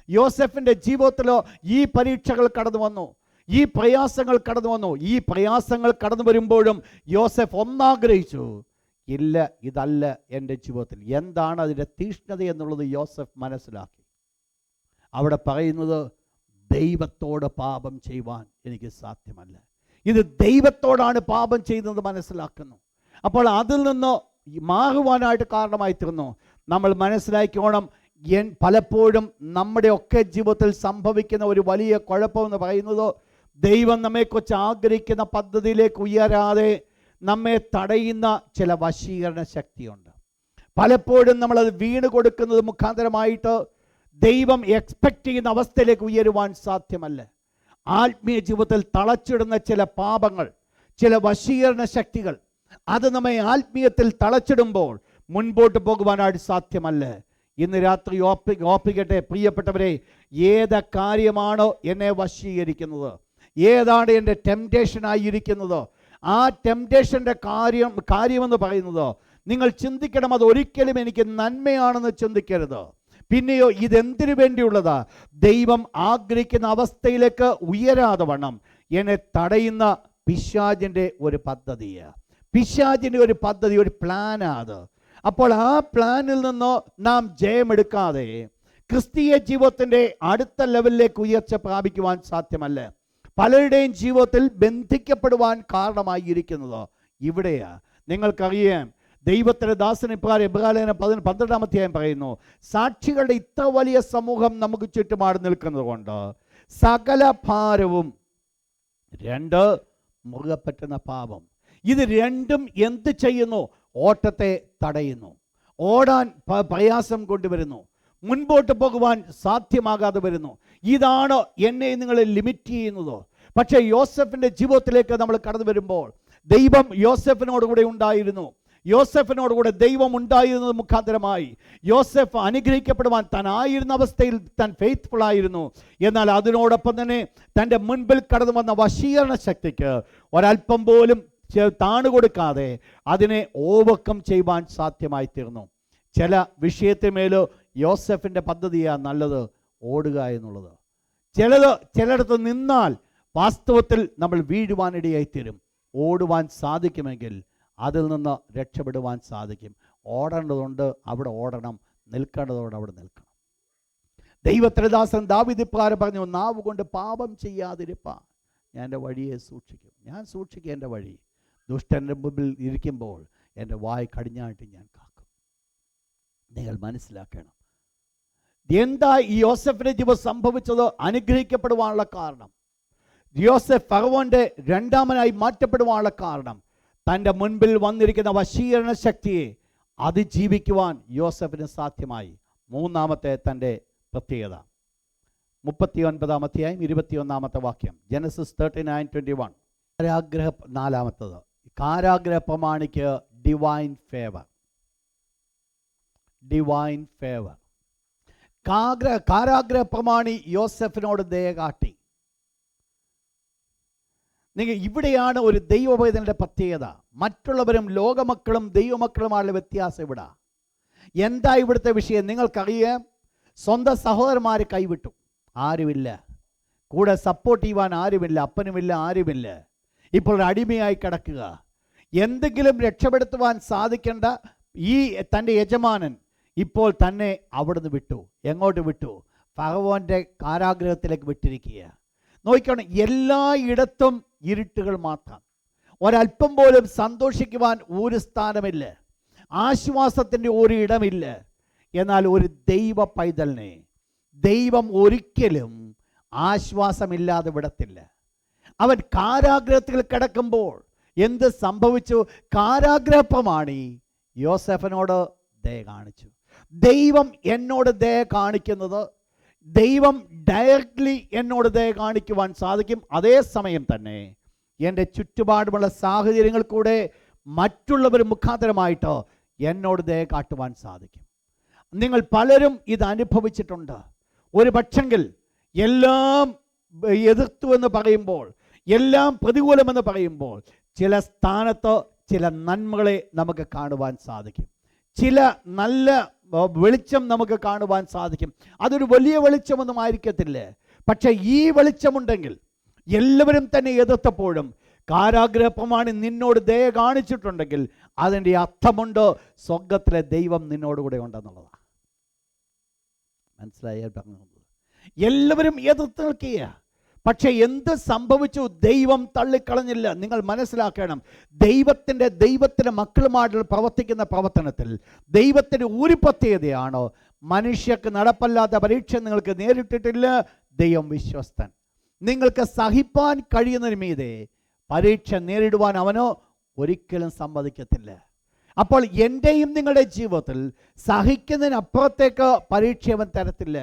യോസെഫിൻ്റെ ജീവിതത്തിലോ ഈ പരീക്ഷകൾ കടന്നു വന്നു, ഈ പ്രയാസങ്ങൾ കടന്നു വന്നു. ഈ പ്രയാസങ്ങൾ കടന്നു വരുമ്പോഴും യോസെഫ് ഒന്നാഗ്രഹിച്ചു, ഇല്ല, ഇതല്ല എൻ്റെ ജീവിതത്തിൽ. എന്താണ് അതിൻ്റെ തീഷ്ണത എന്നുള്ളത് യോസെഫ് മനസ്സിലാക്കി. അവിടെ പറയുന്നത്, ദൈവത്തോട് പാപം ചെയ്യുവാൻ എനിക്ക് സാധ്യമല്ല. ഇത് ദൈവത്തോടാണ് പാപം ചെയ്യുന്നത് മനസ്സിലാക്കുന്നു. അപ്പോൾ അതിൽ നിന്ന് മാറുവാനായിട്ട് കാരണമായി തീർന്നു. നമ്മൾ മനസ്സിലാക്കിക്കോണം, പലപ്പോഴും നമ്മുടെയൊക്കെ ജീവിതത്തിൽ സംഭവിക്കുന്ന ഒരു വലിയ കുഴപ്പമെന്ന് പറയുന്നത്, ദൈവം നമ്മെക്കുറിച്ച് ആഗ്രഹിക്കുന്ന പദ്ധതിയിലേക്ക് ഉയരാതെ നമ്മെ തടയുന്ന ചില വശീകരണ ശക്തിയുണ്ട്. പലപ്പോഴും നമ്മളത് വീണ് കൊടുക്കുന്നത് മുഖാന്തരമായിട്ട് ദൈവം എക്സ്പെക്റ്റ് ചെയ്യുന്ന അവസ്ഥയിലേക്ക് ഉയരുവാൻ സാധ്യമല്ല. ആത്മീയ ജീവിതത്തിൽ തളച്ചിടുന്ന ചില പാപങ്ങൾ, ചില വശീകരണ ശക്തികൾ, അത് നമ്മെ ആത്മീയത്തിൽ തളച്ചിടുമ്പോൾ മുൻപോട്ട് പോകുവാനായിട്ട് സാധ്യമല്ല. ഇന്ന് രാത്രി ഓർപ്പിക്കട്ടെ പ്രിയപ്പെട്ടവരെ, ഏത് കാര്യമാണോ എന്നെ വശീകരിക്കുന്നത്, ഏതാണ് എൻ്റെ ടെംപ്റ്റേഷനായിരിക്കുന്നത്, ആ ടെംപ്റ്റേഷൻ്റെ കാര്യമെന്ന് പറയുന്നത് നിങ്ങൾ ചിന്തിക്കണം, അത് ഒരിക്കലും എനിക്ക് നന്മയാണെന്ന് ചിന്തിക്കരുത്. പിന്നെയോ ഇതെന്തിനു വേണ്ടിയുള്ളതാ? ദൈവം ആഗ്രഹിക്കുന്ന അവസ്ഥയിലേക്ക് ഉയരാതെ വണ്ണം എന്നെ തടയുന്ന പിശാചിൻ്റെ ഒരു പദ്ധതിയാണ്. പിശാചിൻ്റെ ഒരു പദ്ധതി, ഒരു പ്ലാനാണ് അത്. അപ്പോൾ ആ പ്ലാനിൽ നിന്ന് നാം ജയമെടുക്കാതെ ക്രിസ്തീയ ജീവിതത്തിൻ്റെ അടുത്ത ലെവലിലേക്ക് ഉയർച്ച പ്രാപിക്കുവാൻ സാധ്യമല്ല. പലരുടെയും ജീവിതത്തിൽ ബന്ധിക്കപ്പെടുവാൻ കാരണമായിരിക്കുന്നത് ഇവിടെയാണ്. നിങ്ങൾക്കറിയാം, ദൈവത്തിൻ്റെ ദാസൻ ഇപ്രകാരം എബ്രായലേഖനം 12-ാം അധ്യായം പറയുന്നു, സാക്ഷികളുടെ ഇത്ര വലിയ സമൂഹം നമുക്ക് ചുറ്റുപാട് നിൽക്കുന്നത് കൊണ്ട് സകല ഭാരവും, 2 മുറുകെ പറ്റുന്ന പാപം, ഇത് രണ്ടും എന്ത് ചെയ്യുന്നു? ഓട്ടത്തെ തടയുന്നു, ഓടാൻ പ്രയാസം കൊണ്ടുവരുന്നു. മുൻപോട്ട് പോകുവാൻ സാധ്യമാകാതെ വരുന്നു. ഇതാണ് എന്നെ നിങ്ങളെ ലിമിറ്റ് ചെയ്യുന്നത്. പക്ഷേ യോസെഫിൻ്റെ ജീവിതത്തിലേക്ക് നമ്മൾ കടന്നു വരുമ്പോൾ ദൈവം യോസെഫിനോടുകൂടെ ഉണ്ടായിരുന്നു. യോസെഫിനോടുകൂടെ ദൈവം ഉണ്ടായിരുന്നത് മുഖാന്തരമായി യോസെഫ് അനുഗ്രഹിക്കപ്പെടുവാൻ താൻ ആയിരുന്ന അവസ്ഥയിൽ താൻ ഫെയ്ത്ത്ഫുൾ ആയിരുന്നു. എന്നാൽ അതിനോടൊപ്പം തന്നെ തൻ്റെ മുൻപിൽ കടന്നു വന്ന വശീകരണ ശക്തിക്ക് ഒരല്പം പോലും താണുകൊടുക്കാതെ അതിനെ ഓവർകം ചെയ്യുവാൻ സാധ്യമായി തീർന്നു. ചില വിഷയത്തിന്മേൽ യോസെഫിൻ്റെ പദ്ധതിയാണ് നല്ലത്, ഓടുക എന്നുള്ളത്. ചിലയിടത്ത് നിന്നാൽ വാസ്തവത്തിൽ നമ്മൾ വീഴുവാനിടയായിത്തീരും. ഓടുവാൻ സാധിക്കുമെങ്കിൽ അതിൽ നിന്ന് രക്ഷപ്പെടുവാൻ സാധിക്കും. ഓടേണ്ടതുണ്ട് അവിടെ ഓടണം, നിൽക്കേണ്ടതുകൊണ്ട് അവിടെ നിൽക്കണം. ദൈവത്തിന്റെ ദാസൻ ദാവീദ് ഇപ്രകാരം പറഞ്ഞു, നാവ് കൊണ്ട് പാപം ചെയ്യാതിരിപ്പാൻ ഞാൻ എൻ്റെ വഴിയെ സൂക്ഷിക്കും. ഞാൻ സൂക്ഷിക്കും എൻ്റെ വഴി. ദുഷ്ടൻ്റെ മുമ്പിൽ ഇരിക്കുമ്പോൾ എൻ്റെ വായ് കടിഞ്ഞായിട്ട് ഞാൻ കാക്കും. നിങ്ങൾ മനസ്സിലാക്കണം എന്താ ഈ യോസെഫിൻ്റെ ജീവിതം സംഭവിച്ചത്. അനുഗ്രഹിക്കപ്പെടുവാനുള്ള കാരണം, യോസെഫ് ഫറവോന്റെ രണ്ടാമനായി മാറ്റപ്പെടുവാനുള്ള കാരണം, തൻ്റെ മുൻപിൽ വന്നിരിക്കുന്ന വശീകരണ ശക്തിയെ അതിജീവിക്കുവാൻ യോസെഫിന് സാധ്യമായി. മൂന്നാമത്തെ തൻ്റെ പ്രത്യേകത 39 അധ്യായം 21 വാക്യം, ജനസിസ് 39:21. നാലാമത്തത് കാരാഗ്രഹ പ്രമാണിക്ക് ഡിവൈൻ ഫേവർ. Divine favour. കാരാഗ്രഹ പ്രമാണി യോസെഫിനോട് ദയ കാട്ടി. നിങ്ങൾ ഇവിടെയാണ് ഒരു ദൈവവേദനയുടെ പ്രത്യേകത. മറ്റുള്ളവരും ലോകമക്കളും ദൈവമക്കളുമായുള്ള വ്യത്യാസം ഇവിടെ. എന്താ ഇവിടുത്തെ വിഷയം? നിങ്ങൾക്കറിയാം, സ്വന്തം സഹോദരന്മാർ കൈവിട്ടു, ആരുമില്ല കൂടെ സപ്പോർട്ട് ചെയ്യുവാൻ, ആരുമില്ല, അപ്പനുമില്ല, ആരുമില്ല. ഇപ്പോൾ ഒരു അടിമയായി കിടക്കുക. എന്തെങ്കിലും രക്ഷപ്പെടുത്തുവാൻ സാധിക്കേണ്ട ഈ തൻ്റെ യജമാനൻ ഇപ്പോൾ തന്നെ അവിടുന്ന് വിട്ടു. എങ്ങോട്ട് വിട്ടു? ഫറവോന്റെ കാരാഗ്രഹത്തിലേക്ക് വിട്ടിരിക്കുക. നോക്കണം, എല്ലായിടത്തും ഇരുട്ടുകൾ മാത്രം. ഒരല്പം പോലും സന്തോഷിക്കുവാൻ ഒരു സ്ഥാനമില്ല, ആശ്വാസത്തിൻ്റെ ഒരു ഇടമില്ല. എന്നാൽ ഒരു ദൈവ പൈതലിനെ ദൈവം ഒരിക്കലും ആശ്വാസമില്ലാതെ വിടത്തില്ല. അവൻ കാരാഗ്രഹത്തിൽ കിടക്കുമ്പോൾ എന്ത് സംഭവിച്ചു? കാരാഗ്രഹ പ്രമാണി യോസെഫിനോട് ദയ കാണിച്ചു. ദൈവം എന്നോട് ദയ കാണിക്കുന്നത്, ദൈവം ഡയറക്റ്റ്ലി എന്നോട് ദയ കാണിക്കുവാൻ സാധിക്കും. അതേസമയം തന്നെ എൻ്റെ ചുറ്റുപാടുമുള്ള സാഹചര്യങ്ങൾ കൂടെ മറ്റുള്ളവർ മുഖാന്തരമായിട്ട് എന്നോട് ദയ കാട്ടുവാൻ സാധിക്കും. നിങ്ങൾ പലരും ഇത് അനുഭവിച്ചിട്ടുണ്ട്. ഒരു പക്ഷെങ്കിൽ എല്ലാം എതിർത്തു എന്ന് പറയുമ്പോൾ, എല്ലാം പ്രതികൂലമെന്ന് പറയുമ്പോൾ, ചില സ്ഥാനത്ത് ചില നന്മകളെ നമുക്ക് കാണുവാൻ സാധിക്കും. ചില നല്ല വെളിച്ചം നമുക്ക് കാണുവാൻ സാധിക്കും. അതൊരു വലിയ വെളിച്ചമൊന്നും ആയിരിക്കത്തില്ല. പക്ഷേ ഈ വെളിച്ചമുണ്ടെങ്കിൽ, എല്ലാവരും തന്നെ എതിർത്തപ്പോഴും കാരാഗ്രഹ പ്രമാണി നിന്നോട് ദയ കാണിച്ചിട്ടുണ്ടെങ്കിൽ അതിൻ്റെ അർത്ഥമുണ്ട്, സ്വർഗത്തിലെ ദൈവം നിന്നോടുകൂടെ ഉണ്ടെന്നുള്ളതാണ്. മനസ്സിലായാൽ പറഞ്ഞത്. എല്ലാവരും എതിർത്ത് നിൽക്കുക. പക്ഷെ എന്ത് സംഭവിച്ചു? ദൈവം തള്ളിക്കളഞ്ഞില്ല. നിങ്ങൾ മനസ്സിലാക്കണം, ദൈവത്തിൻ്റെ മക്കളുമായിട്ട് പ്രവർത്തിക്കുന്ന പ്രവർത്തനത്തിൽ ദൈവത്തിൻ്റെ ഒരു പ്രത്യേകതയാണ്, മനുഷ്യർക്ക് നടപ്പല്ലാത്ത പരീക്ഷ നിങ്ങൾക്ക് നേരിട്ടിട്ടില്ല. ദൈവം വിശ്വസ്തൻ. നിങ്ങൾക്ക് സഹിപ്പാൻ കഴിയുന്നതിന് മീതെ പരീക്ഷ നേരിടുവാൻ അവനോ ഒരിക്കലും സമ്മതിക്കത്തില്ല. അപ്പോൾ എൻ്റെയും നിങ്ങളുടെ ജീവിതത്തിൽ സഹിക്കുന്നതിനപ്പുറത്തേക്ക് പരീക്ഷ അവൻ തരത്തില്ല.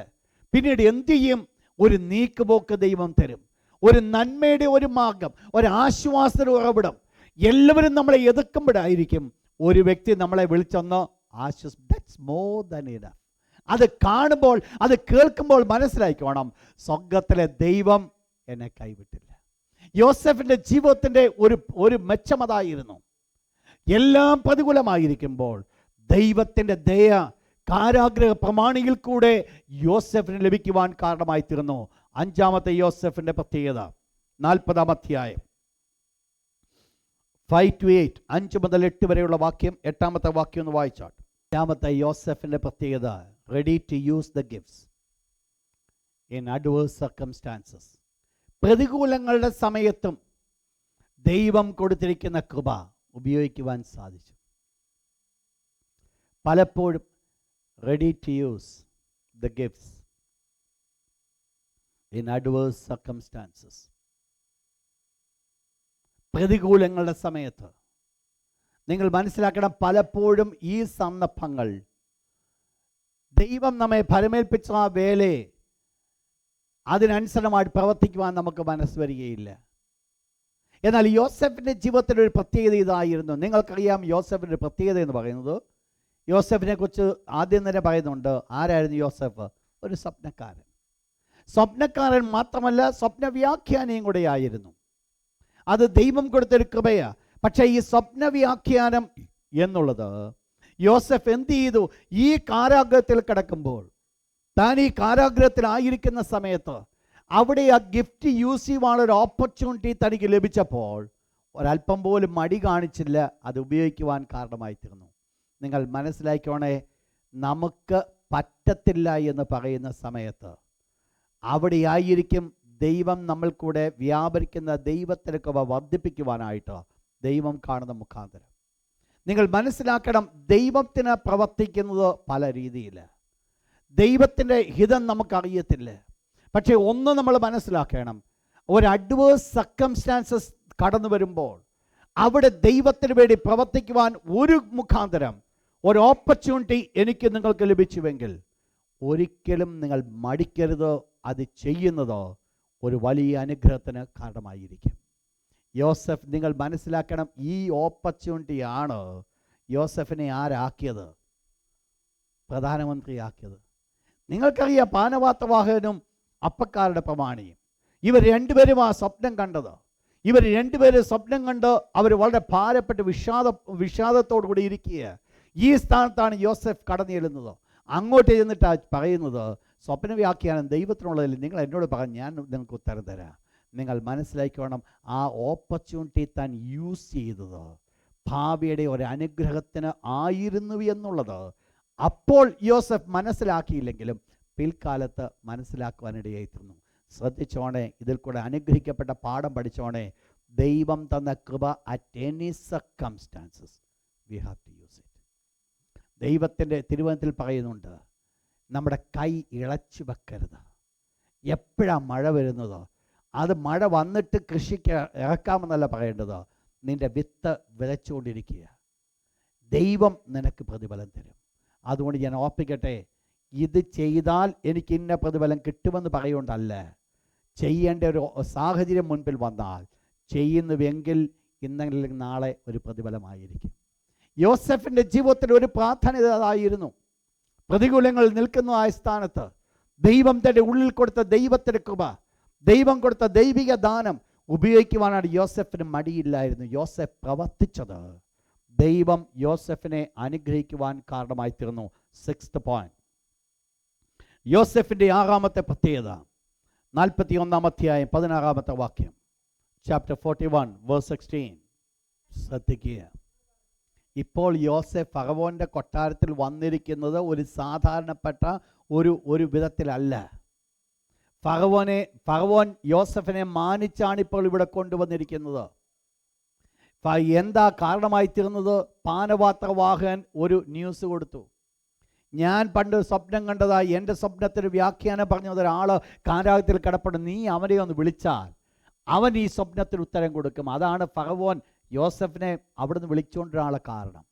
പിന്നീട് എന്തു ചെയ്യും? ഒരു നീക്കുപോക്ക് ദൈവം തരും, ഒരു നന്മയുടെ ഒരു മാർഗം, ഒരു ആശ്വാസത്തിന്റെ ഉറവിടം. എല്ലാവരും നമ്മളെ എതിർക്കുമ്പോഴായിരിക്കും ഒരു വ്യക്തി നമ്മളെ വിളിച്ചൊന്ന് ആശ്വസ്. That's more than enough. അത് കാണുമ്പോൾ, അത് കേൾക്കുമ്പോൾ മനസ്സിലാക്കണം, സ്വർഗത്തിലെ ദൈവം എന്നെ കൈവിട്ടില്ല. യോസെഫിൻ്റെ ജീവിതത്തിൻ്റെ ഒരു മെച്ചമതായിരുന്നു. എല്ലാം പ്രതികൂലമായിരിക്കുമ്പോൾ ദൈവത്തിൻ്റെ ദയ കാരാഗ്രഹ പ്രമാണിയിൽ കൂടെ യോസെഫിന് ലഭിക്കുവാൻ കാരണമായി തീർന്നു. അഞ്ചാമത്തെ യോസെഫിൻ്റെ പ്രത്യേകത 40 അധ്യായം 5-8, 5 മുതൽ 8 വരെയുള്ള വാക്യം. 8 വാക്യം ഒന്ന് വായിച്ചാൽ. അഞ്ചാമത്തെ യോസെഫിൻ്റെ പ്രത്യേകത, ready to use the gifts in adverse circumstances. പ്രതികൂലങ്ങളുടെ സമയത്തും ദൈവം കൊടുത്തിരിക്കുന്ന കൃപ ഉപയോഗിക്കുവാൻ സാധിച്ചു. പലപ്പോഴും ready to use the gifts in adverse circumstances. പ്രതികൂലങ്ങളുടെ സമയത്ത് നിങ്ങൾ മനസ്സിലാക്കണം, പലപ്പോഴും ഈ സന്ദർഭങ്ങൾ ദൈവം നമ്മെ ഫലമേൽപ്പിച്ച ആ വേലയെ അതിനനുസരണമായിട്ട് പ്രവർത്തിക്കുവാൻ നമുക്ക് മനസ്സ് വരികയില്ല. എന്നാൽ യോസെഫിൻ്റെ ജീവിതത്തിൻ്റെ ഒരു പ്രത്യേകത ഇതായിരുന്നു. നിങ്ങൾക്കറിയാം യോസെഫിൻ്റെ പ്രത്യേകത എന്ന് പറയുന്നത്, യോസെഫിനെ കുറിച്ച് ആദ്യം തന്നെ പറയുന്നുണ്ട്. ആരായിരുന്നു യോസെഫ്? ഒരു സ്വപ്നക്കാരൻ. സ്വപ്നക്കാരൻ മാത്രമല്ല, സ്വപ്നവ്യാഖ്യാനിയും കൂടെ ആയിരുന്നു. അത് ദൈവം കൊടുത്തൊരു കൃപയാണ്. പക്ഷേ ഈ സ്വപ്നവ്യാഖ്യാനം എന്നുള്ളത് യോസെഫ് എന്ത് ചെയ്തു? ഈ കാരാഗ്രഹത്തിൽ കിടക്കുമ്പോൾ, താൻ ഈ കാരാഗ്രഹത്തിലായിരിക്കുന്ന സമയത്ത് അവിടെ ആ ഗിഫ്റ്റ് യൂസ് ചെയ്യുവാനൊരു ഓപ്പർച്യൂണിറ്റി തനിക്ക് ലഭിച്ചപ്പോൾ ഒരല്പം പോലും മടി കാണിച്ചില്ല. അത് ഉപയോഗിക്കുവാൻ കാരണമായി തീർന്നു. നിങ്ങൾ മനസ്സിലാക്കിക്കോണേ, നമുക്ക് പറ്റത്തില്ല എന്ന് പറയുന്ന സമയത്ത് അവിടെയായിരിക്കും ദൈവം നമ്മൾ കൂടെ വ്യാപരിക്കുന്ന ദൈവത്തിൻ്റെ കൃപ വർദ്ധിപ്പിക്കുവാനായിട്ട് ദൈവം കാണുന്ന മുഖാന്തരം. നിങ്ങൾ മനസ്സിലാക്കണം, ദൈവത്തിന് പ്രവർത്തിക്കുന്നത് പല രീതിയിൽ. ദൈവത്തിൻ്റെ ഹിതം നമുക്കറിയത്തില്ല. പക്ഷേ ഒന്ന് നമ്മൾ മനസ്സിലാക്കണം, ഒരു അഡ്വേഴ്സ് സർക്കംസ്റ്റാൻസസ് കടന്നു വരുമ്പോൾ അവിടെ ദൈവത്തിന് വേണ്ടി പ്രവർത്തിക്കുവാൻ ഒരു മുഖാന്തരം, ഒരു ഓപ്പർച്യൂണിറ്റി എനിക്ക് നിങ്ങൾക്ക് ലഭിച്ചുവെങ്കിൽ ഒരിക്കലും നിങ്ങൾ മടിക്കരുത്. അത് ചെയ്യുന്നത് ഒരു വലിയ അനുഗ്രഹത്തിന് കാരണമായിരിക്കും. യോസെഫ്, നിങ്ങൾ മനസ്സിലാക്കണം, ഈ ഓപ്പർച്യൂണിറ്റിയാണ് യോസെഫിനെ ആരാക്കിയത്? പ്രധാനമന്ത്രിയാക്കിയത്. നിങ്ങൾക്കറിയാം, പാനപാത്രവാഹകനും അപ്പക്കാരുടെ പ്രമാണിയും ഇവർ രണ്ടുപേരും ആ സ്വപ്നം കണ്ടത്. ഇവർ രണ്ടുപേരും സ്വപ്നം കണ്ട് അവർ വളരെ ഭാരപ്പെട്ട് വിഷാദത്തോടു കൂടി ഇരിക്കുക. ഈ സ്ഥാനത്താണ് യോസെഫ് കടന്നു ചെല്ലുന്നത്. അങ്ങോട്ട് ചെന്നിട്ട് പറയുന്നത്, സ്വപ്ന വ്യാഖ്യാനം ദൈവത്തിനുള്ളതിൽ നിങ്ങൾ എന്നോട് പറഞ്ഞ് ഞാൻ നിങ്ങൾക്ക് ഉത്തരം തരാം. നിങ്ങൾ മനസ്സിലാക്കണം, ആ ഓപ്പർച്യൂണിറ്റി താൻ യൂസ് ചെയ്തത് ഭാവിയുടെ ഒരു അനുഗ്രഹത്തിന് ആയിരുന്നു എന്നുള്ളത് അപ്പോൾ യോസെഫ് മനസ്സിലാക്കിയില്ലെങ്കിലും പിൽക്കാലത്ത് മനസ്സിലാക്കുവാനിടയായിത്തീർന്നു. ശ്രദ്ധിച്ചോണേ, ഇതിൽ കൂടെ അനുഗ്രഹിക്കപ്പെട്ട പാഠം പഠിച്ചോണേ. ദൈവം തന്ന കൃപ at any circumstances we have to use it. ദൈവത്തിൻ്റെ തിരുവചനത്തിൽ പറയുന്നുണ്ട്, നമ്മുടെ കൈ ഇളച്ചു വെക്കരുത്. എപ്പോഴാണ് മഴ വരുന്നത്? അത് മഴ വന്നിട്ട് കൃഷിക്ക് ഇറക്കാമെന്നല്ല പറയേണ്ടത്. നിൻ്റെ വിത്ത് വിതച്ചുകൊണ്ടിരിക്കുക, ദൈവം നിനക്ക് പ്രതിഫലം തരും. അതുകൊണ്ട് ഞാൻ ഓർപ്പിക്കട്ടെ, ഇത് ചെയ്താൽ എനിക്ക് ഇന്ന പ്രതിഫലം കിട്ടുമെന്ന് പറയുകൊണ്ടല്ല, ചെയ്യേണ്ട ഒരു സാഹചര്യം മുൻപിൽ വന്നാൽ ചെയ്യുന്നുവെങ്കിൽ ഇന്നെങ്കിലും നാളെ ഒരു പ്രതിഫലമായിരിക്കും. യോസെഫിൻ്റെ ജീവിതത്തിൽ ഒരു പ്രാധാന്യത അതായിരുന്നു. പ്രതികൂലങ്ങൾ നിൽക്കുന്ന ആ സ്ഥാനത്ത് ദൈവം തൻ്റെ ഉള്ളിൽ കൊടുത്ത ദൈവത്തിൻ്റെ കൃപ, ദൈവം കൊടുത്ത ദൈവിക ദാനം ഉപയോഗിക്കുവാനാണ് യോസെഫിന് മടിയില്ലായിരുന്നു. യോസെഫ് പ്രവർത്തിച്ചത് ദൈവം യോസെഫിനെ അനുഗ്രഹിക്കുവാൻ കാരണമായി തീർന്നു. 6th point, യോസെഫിൻ്റെ 6ാമത്തെ പ്രത്യേകത 41-ാം അധ്യായം 16-ാമത്തെ വാക്യം, ചാപ്റ്റർ 41 verse 16. ശ്രദ്ധിക്കുക. ഇപ്പോൾ യോസെഫ് ഫറവോൻ്റെ കൊട്ടാരത്തിൽ വന്നിരിക്കുന്നത് ഒരു സാധാരണപ്പെട്ട ഒരു വിധത്തിലല്ല. ഫറവോൻ യോസെഫിനെ മാനിച്ചാണ് ഇപ്പോൾ ഇവിടെ കൊണ്ടുവന്നിരിക്കുന്നത്. എന്താ കാരണമായി തീർന്നത്? പാനപാത്രവാഹകൻ ഒരു ന്യൂസ് കൊടുത്തു. ഞാൻ പണ്ട് സ്വപ്നം കണ്ടതാ, എൻ്റെ സ്വപ്നത്തിന് വ്യാഖ്യാനം പറഞ്ഞത് ഒരാൾ കാരാഗ്രഹത്തിൽ കിടപ്പുണ്ട്, നീ അവനെ ഒന്ന് വിളിച്ചാൽ അവൻ ഈ സ്വപ്നത്തിന് ഉത്തരം കൊടുക്കും. അതാണ് ഫറവോൻ യോസെഫിനെ അവിടുന്ന് വിളിച്ചുകൊണ്ടിരാനുള്ള കാരണം.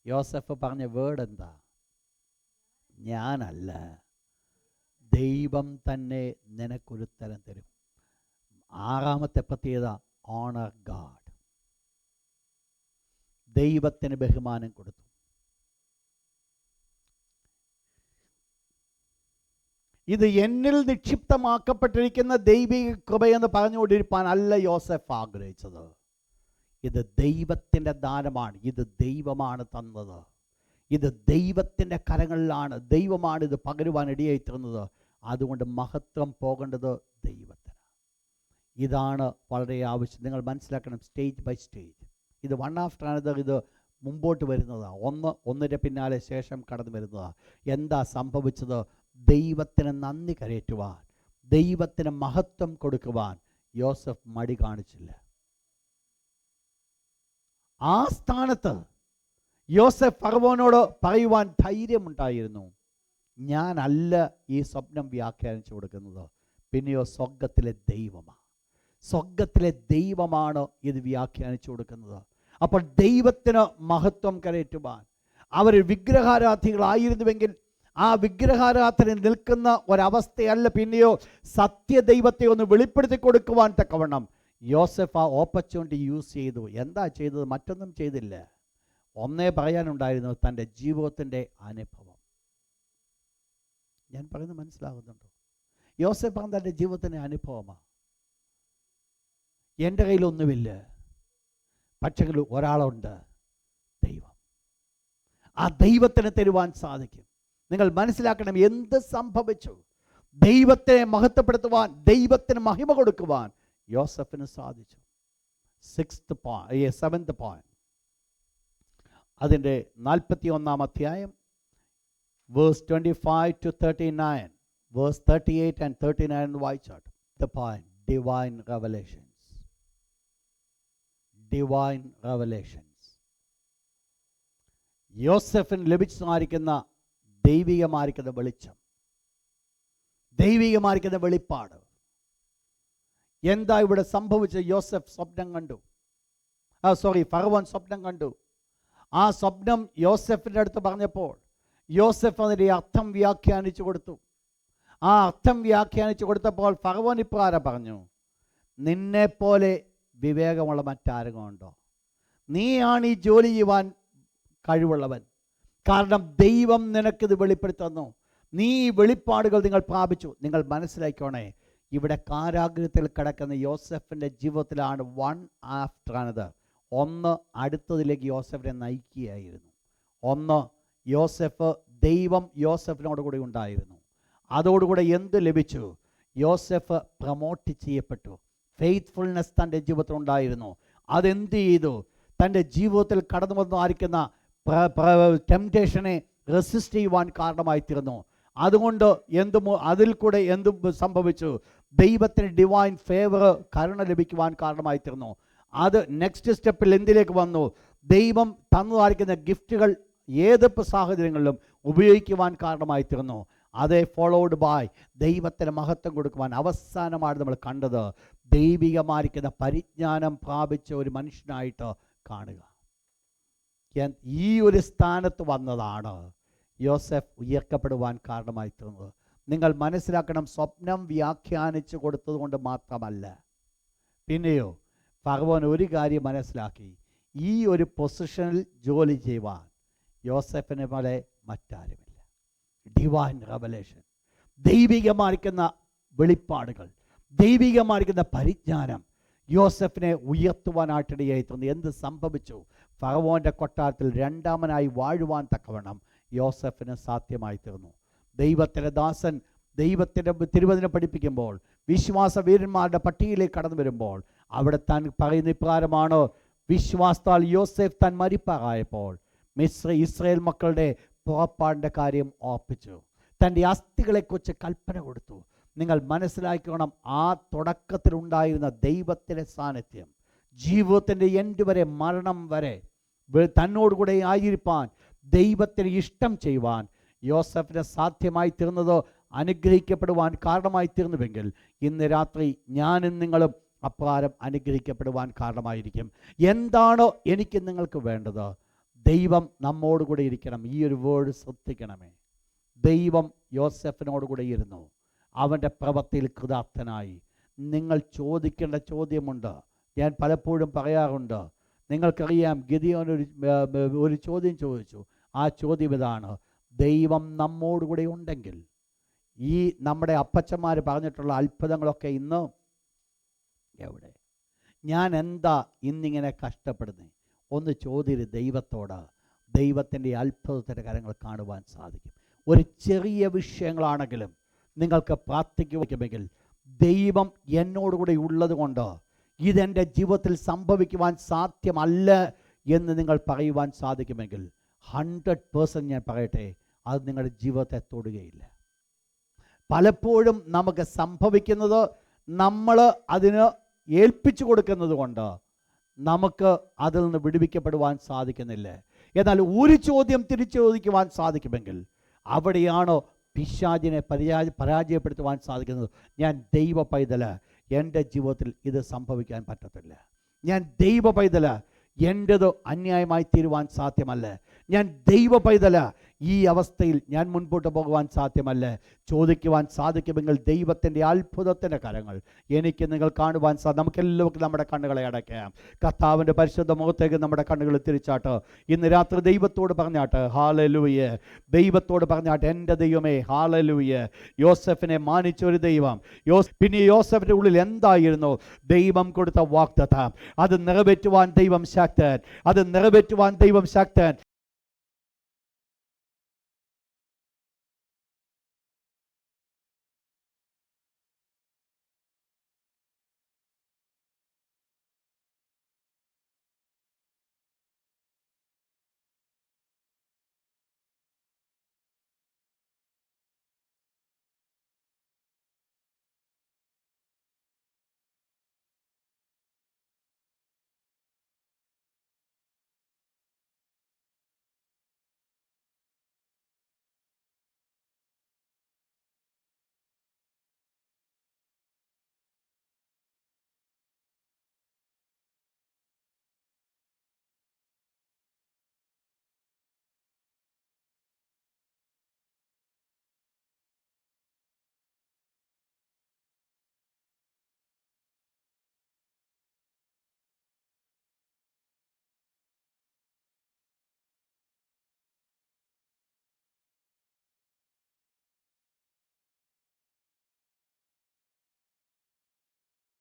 യോസെഫ് പറഞ്ഞ വേർഡ് എന്താ? ഞാനല്ല, ദൈവം തന്നെ നിനക്കൊരുത്തരം തരും. 6ാമത്തെ പ്രത്യേകത, ഓണർ ഗാഡ്. ദൈവത്തിന് ബഹുമാനം കൊടുത്തു. ഇത് എന്നിൽ നിക്ഷിപ്തമാക്കപ്പെട്ടിരിക്കുന്ന ദൈവിക കൃപയെന്ന് പറഞ്ഞുകൊണ്ടിരിക്കാൻ അല്ല യോസെഫ് ആഗ്രഹിച്ചത്. ഇത് ദൈവത്തിൻ്റെ ദാനമാണ്. ഇത് ദൈവമാണ് തന്നത്. ഇത് ദൈവത്തിൻ്റെ കരങ്ങളിലാണ്. ദൈവമാണ് ഇത് പകരുവാൻ ഇടയായിത്തീർന്നത്. അതുകൊണ്ട് മഹത്വം പോകേണ്ടത് ദൈവത്തിന്. ഇതാണ് വളരെ ആവശ്യം. നിങ്ങൾ മനസ്സിലാക്കണം, സ്റ്റേജ് ബൈ സ്റ്റേജ്. ഇത് വൺ ആഫ്റ്റർ അനദർ ഇത് മുമ്പോട്ട് വരുന്നതാണ്. ഒന്നിൻ്റെ പിന്നാലെ ശേഷം കടന്നു വരുന്നതാണ്. എന്താ സംഭവിച്ചത്? ദൈവത്തിന് നന്ദി കരയറ്റുവാൻ, ദൈവത്തിന് മഹത്വം കൊടുക്കുവാൻ യോസെഫ് മടി കാണിച്ചില്ല. ആ സ്ഥാനത്ത് യോസെഫ് ഫറവോനോട് പറയുവാൻ ധൈര്യമുണ്ടായിരുന്നു, ഞാനല്ല ഈ സ്വപ്നം വ്യാഖ്യാനിച്ചു കൊടുക്കുന്നത്, പിന്നെയോ സ്വർഗത്തിലെ ദൈവമാണ്. സ്വർഗത്തിലെ ദൈവമാണ് ഇത് വ്യാഖ്യാനിച്ചു കൊടുക്കുന്നത്. അപ്പോൾ ദൈവത്തിന് മഹത്വം കരയറ്റുവാൻ, അവർ വിഗ്രഹാരാധികളായിരുന്നുവെങ്കിൽ ആ വിഗ്രഹാരാധന നിൽക്കുന്ന ഒരവസ്ഥയല്ല, പിന്നെയോ സത്യദൈവത്തെ ഒന്ന് വെളിപ്പെടുത്തി കൊടുക്കുവാൻ തക്കവണ്ണം യോസെഫ് ആ ഓപ്പർച്യൂണിറ്റി യൂസ് ചെയ്തു. എന്താ ചെയ്തത്? മറ്റൊന്നും ചെയ്തില്ല. ഒന്നേ പറയാനുണ്ടായിരുന്നു, തൻ്റെ ജീവിതത്തിൻ്റെ അനുഭവം. ഞാൻ പറയുന്നത് മനസ്സിലാകുന്നുണ്ടോ? യോസെഫ് തൻ്റെ ജീവിതത്തിൻ്റെ അനുഭവമാണ്. എൻ്റെ കയ്യിലൊന്നുമില്ല, പക്ഷേ ഒരാളുണ്ട്, ദൈവം. ആ ദൈവത്തിന് തരുവാൻ സാധിക്കും. നിങ്ങൾ മനസ്സിലാക്കണം, എന്ത് സംഭവിച്ചു, ദൈവത്തെ മഹത്വപ്പെടുത്തുവാൻ, ദൈവത്തിന് മഹിമ കൊടുക്കുവാൻ യോസെഫിന് സാധിച്ചു. 7th point, അതിൻ്റെ 41 അധ്യായം വേഴ്സ് 25 to 39, വേഴ്സ് 38 and 39 വായിച്ചാട്ട്. The point, divine revelations. Divine revelations. യോസെഫിന് ലഭിച്ചതായിരിക്കുന്ന ദൈവികമായിരിക്കുന്ന വെളിച്ചം, ദൈവികമായിരിക്കുന്ന വെളിപ്പാട്. എന്താ ഇവിടെ സംഭവിച്ചത്? യോസെഫ് സ്വപ്നം കണ്ടു. ഫറവോൻ സ്വപ്നം കണ്ടു. ആ സ്വപ്നം യോസെഫിൻ്റെ അടുത്ത് പറഞ്ഞപ്പോൾ യോസെഫ് അതിൻ്റെ അർത്ഥം വ്യാഖ്യാനിച്ചു കൊടുത്തു. ആ അർത്ഥം വ്യാഖ്യാനിച്ചു കൊടുത്തപ്പോൾ ഫറവോൻ ഇപ്രകാരം പറഞ്ഞു, നിന്നെപ്പോലെ വിവേകമുള്ള മറ്റാരെങ്കിലും ഉണ്ടോ? നീയാണ് ഈ ജോലി ചെയ്യുവാൻ കഴിവുള്ളവൻ. കാരണം ദൈവം നിനക്കിത് വെളിപ്പെടുത്തുന്നു. നീ ഈ വെളിപ്പാടുകൾ നിങ്ങൾ പ്രാപിച്ചു. നിങ്ങൾ മനസ്സിലാക്കണേ, ഇവിടെ കാരാഗ്രഹത്തിൽ കിടക്കുന്ന യോസെഫിൻ്റെ ജീവിതത്തിലാണ് വൺ ആഫ്റ്റർ അനദർ, ഒന്ന് അടുത്തതിലേക്ക് യോസെഫിനെ നയിക്കുകയായിരുന്നു. ഒന്ന്, യോസെഫ്, ദൈവം യോസെഫിനോട് കൂടി ഉണ്ടായിരുന്നു. അതോടുകൂടെ എന്ത് ലഭിച്ചു? യോസെഫ് പ്രമോട്ട് ചെയ്യപ്പെട്ടു. ഫെയ്ത്ത്ഫുൾനെസ് തൻ്റെ ജീവിതത്തിൽ ഉണ്ടായിരുന്നു. അതെന്ത് ചെയ്തു? തൻ്റെ ജീവിതത്തിൽ കടന്നു വന്നായിരിക്കുന്ന ടെംപ്റ്റേഷനെ റെസിസ്റ്റ് ചെയ്യുവാൻ കാരണമായി തീർന്നു. അതുകൊണ്ട് അതിൽ കൂടെ എന്ത് സംഭവിച്ചു? ദൈവത്തിന് ഡിവൈൻ ഫേവർ, കരുണ ലഭിക്കുവാൻ കാരണമായി തീർന്നു. അത് നെക്സ്റ്റ് സ്റ്റെപ്പിൽ എന്തിലേക്ക് വന്നു? ദൈവം തന്നതായിരിക്കുന്ന ഗിഫ്റ്റുകൾ ഏത് സാഹചര്യങ്ങളിലും ഉപയോഗിക്കുവാൻ കാരണമായി തീർന്നു. അതേ ഫോളോഡ് ബൈ ദൈവത്തിന് മഹത്വം കൊടുക്കുവാൻ അവസാനമാണ് നമ്മൾ കണ്ടത്, ദൈവികമായിരിക്കുന്ന പരിജ്ഞാനം പ്രാപിച്ച ഒരു മനുഷ്യനായിട്ട് കാണുക. ഈ ഒരു സ്ഥാനത്ത് വന്നതാണ് യോസെഫ് ഉയർക്കപ്പെടുവാൻ കാരണമായി തീർന്നത്. നിങ്ങൾ മനസ്സിലാക്കണം, സ്വപ്നം വ്യാഖ്യാനിച്ചു കൊടുത്തത് കൊണ്ട് മാത്രമല്ല. പിന്നെയോ ഫറവോൻ ഒരു കാര്യം മനസ്സിലാക്കി, ഈ ഒരു പൊസിഷനിൽ ജോലി ചെയ്യുവാൻ യോസെഫിനെ പോലെ മറ്റാരുമില്ല. ഡിവൈൻ റെവലേഷൻ, ദൈവികമായിരിക്കുന്ന വെളിപ്പാടുകൾ, ദൈവികമായിരിക്കുന്ന പരിജ്ഞാനം യോസെഫിനെ ഉയർത്തുവാനായിട്ടിടയായി തീർന്നു. എന്ത് സംഭവിച്ചു? ഫറവോൻ്റെ കൊട്ടാരത്തിൽ രണ്ടാമനായി വാഴുവാൻ തക്കവണ്ണം യോസെഫിന് സാധ്യമായി തീർന്നു. ദൈവത്തിൻ്റെ ദാസൻ ദൈവത്തിൻ്റെ തിരുവചനം പഠിപ്പിക്കുമ്പോൾ, വിശ്വാസ വീരന്മാരുടെ പട്ടികയിലേക്ക് കടന്നു വരുമ്പോൾ അവിടെ താൻ പറയുന്ന ഇപ്രകാരമാണ്, വിശ്വാസത്താൽ യോസെഫ് താൻ മരിപ്പാറായപ്പോൾ ഇസ്രായേൽ മക്കളുടെ പുറപ്പാടിൻ്റെ കാര്യം ഓർപ്പിച്ചു, തൻ്റെ അസ്ഥികളെക്കുറിച്ച് കൽപ്പന കൊടുത്തു. നിങ്ങൾ മനസ്സിലാക്കണം, ആ തുടക്കത്തിലുണ്ടായിരുന്ന ദൈവത്തിൻ്റെ സാന്നിധ്യം ജീവിതത്തിൻ്റെ എൻഡ് വരെ, മരണം വരെ തന്നോടുകൂടെ ആയിരിക്കാൻ, ദൈവത്തിന് ഇഷ്ടം ചെയ്യുവാൻ യോസെഫിന് സാധ്യമായി തീർന്നത്, അനുഗ്രഹിക്കപ്പെടുവാൻ കാരണമായി തീർന്നുവെങ്കിൽ ഇന്ന് രാത്രി ഞാനും നിങ്ങളും അപ്രകാരം അനുഗ്രഹിക്കപ്പെടുവാൻ കാരണമായിരിക്കും. എന്താണോ എനിക്ക് നിങ്ങൾക്ക് വേണ്ടത്? ദൈവം നമ്മോടുകൂടെ ഇരിക്കണം. ഈ ഒരു വേർഡ് ശ്രദ്ധിക്കണമേ. ദൈവം യോസെഫിനോടുകൂടെ ഇരുന്നു, അവൻ്റെ പ്രവൃത്തിയിൽ കൃതാർത്ഥനായി. നിങ്ങൾ ചോദിക്കേണ്ട ചോദ്യമുണ്ട്. ഞാൻ പലപ്പോഴും പറയാറുണ്ട്, നിങ്ങൾക്കറിയാം, ഗിദിയോൻ ഒരു ചോദ്യം ചോദിച്ചു. ആ ചോദ്യം ഇതാണ്, ദൈവം നമ്മോടുകൂടെ ഉണ്ടെങ്കിൽ ഈ നമ്മുടെ അപ്പച്ചന്മാർ പറഞ്ഞിട്ടുള്ള അത്ഭുതങ്ങളൊക്കെ ഇന്ന് എവിടെ? ഞാൻ എന്താ ഇന്നിങ്ങനെ കഷ്ടപ്പെടുന്നത്? ഒന്ന് ചോദ്യം ദൈവത്തോട്. ദൈവത്തിൻ്റെ അത്ഭുതത്തിൻ്റെ കാര്യങ്ങൾ കാണുവാൻ സാധിക്കും. ഒരു ചെറിയ വിഷയങ്ങളാണെങ്കിലും നിങ്ങൾക്ക് പ്രാർത്ഥിക്കുമെങ്കിൽ, ദൈവം എന്നോടുകൂടെ ഉള്ളത് കൊണ്ട് ഇതെൻ്റെ ജീവിതത്തിൽ സംഭവിക്കുവാൻ സാധ്യമല്ല എന്ന് നിങ്ങൾ പറയുവാൻ സാധിക്കുമെങ്കിൽ 100% ഞാൻ പറയട്ടെ, അത് നിങ്ങളുടെ ജീവിതത്തെ തൊടുകയില്ല. പലപ്പോഴും നമുക്ക് സംഭവിക്കുന്നത്, നമ്മൾ അതിന് ഏൽപ്പിച്ചു കൊടുക്കുന്നത് കൊണ്ട് നമുക്ക് അതിൽ നിന്ന് വിടുവിക്കപ്പെടുവാൻ സാധിക്കുന്നില്ല. എന്നാൽ ഒരു ചോദ്യം തിരിച്ചു ചോദിക്കുവാൻ സാധിക്കുമെങ്കിൽ അവിടെയാണോ പിശാചിനെ പരാജയപ്പെടുത്തുവാൻ സാധിക്കുന്നത്. ഞാൻ ദൈവ പൈതൽ, എൻ്റെ ജീവിതത്തിൽ ഇത് സംഭവിക്കാൻ പറ്റത്തില്ല. ഞാൻ ദൈവ പൈതൽ, എൻ്റെത് അന്യായമായി തീരുവാൻ സാധ്യമല്ല. ഞാൻ ദൈവ പൈതൽ, ഈ അവസ്ഥയിൽ ഞാൻ മുൻപോട്ട് പോകുവാൻ സാധ്യമല്ല. ചോദിക്കുവാൻ സാധിക്കുമെങ്കിൽ ദൈവത്തിൻ്റെ അത്ഭുതത്തിൻ്റെ കരങ്ങൾ എനിക്ക് നിങ്ങൾ കാണുവാൻ നമുക്കെല്ലാവർക്കും നമ്മുടെ കണ്ണുകളെ അടയ്ക്കാം. കർത്താവിൻ്റെ പരിശുദ്ധ മുഖത്തേക്ക് നമ്മുടെ കണ്ണുകൾ തിരിച്ചാട്ട് ഇന്ന് രാത്രി ദൈവത്തോട് പറഞ്ഞാട്ട് ഹല്ലേലൂയ, ദൈവത്തോട് പറഞ്ഞാട്ട് എൻ്റെ ദൈവമേ ഹല്ലേലൂയ. യോസെഫിനെ മാനിച്ചൊരു ദൈവം, പിന്നെ യോസെഫിൻ്റെ ഉള്ളിൽ എന്തായിരുന്നു? ദൈവം കൊടുത്ത വാഗ്ദത്തം, അത് നിറവേറ്റുവാൻ ദൈവം ശക്തൻ, അത് നിറവേറ്റുവാൻ ദൈവം ശക്തൻ.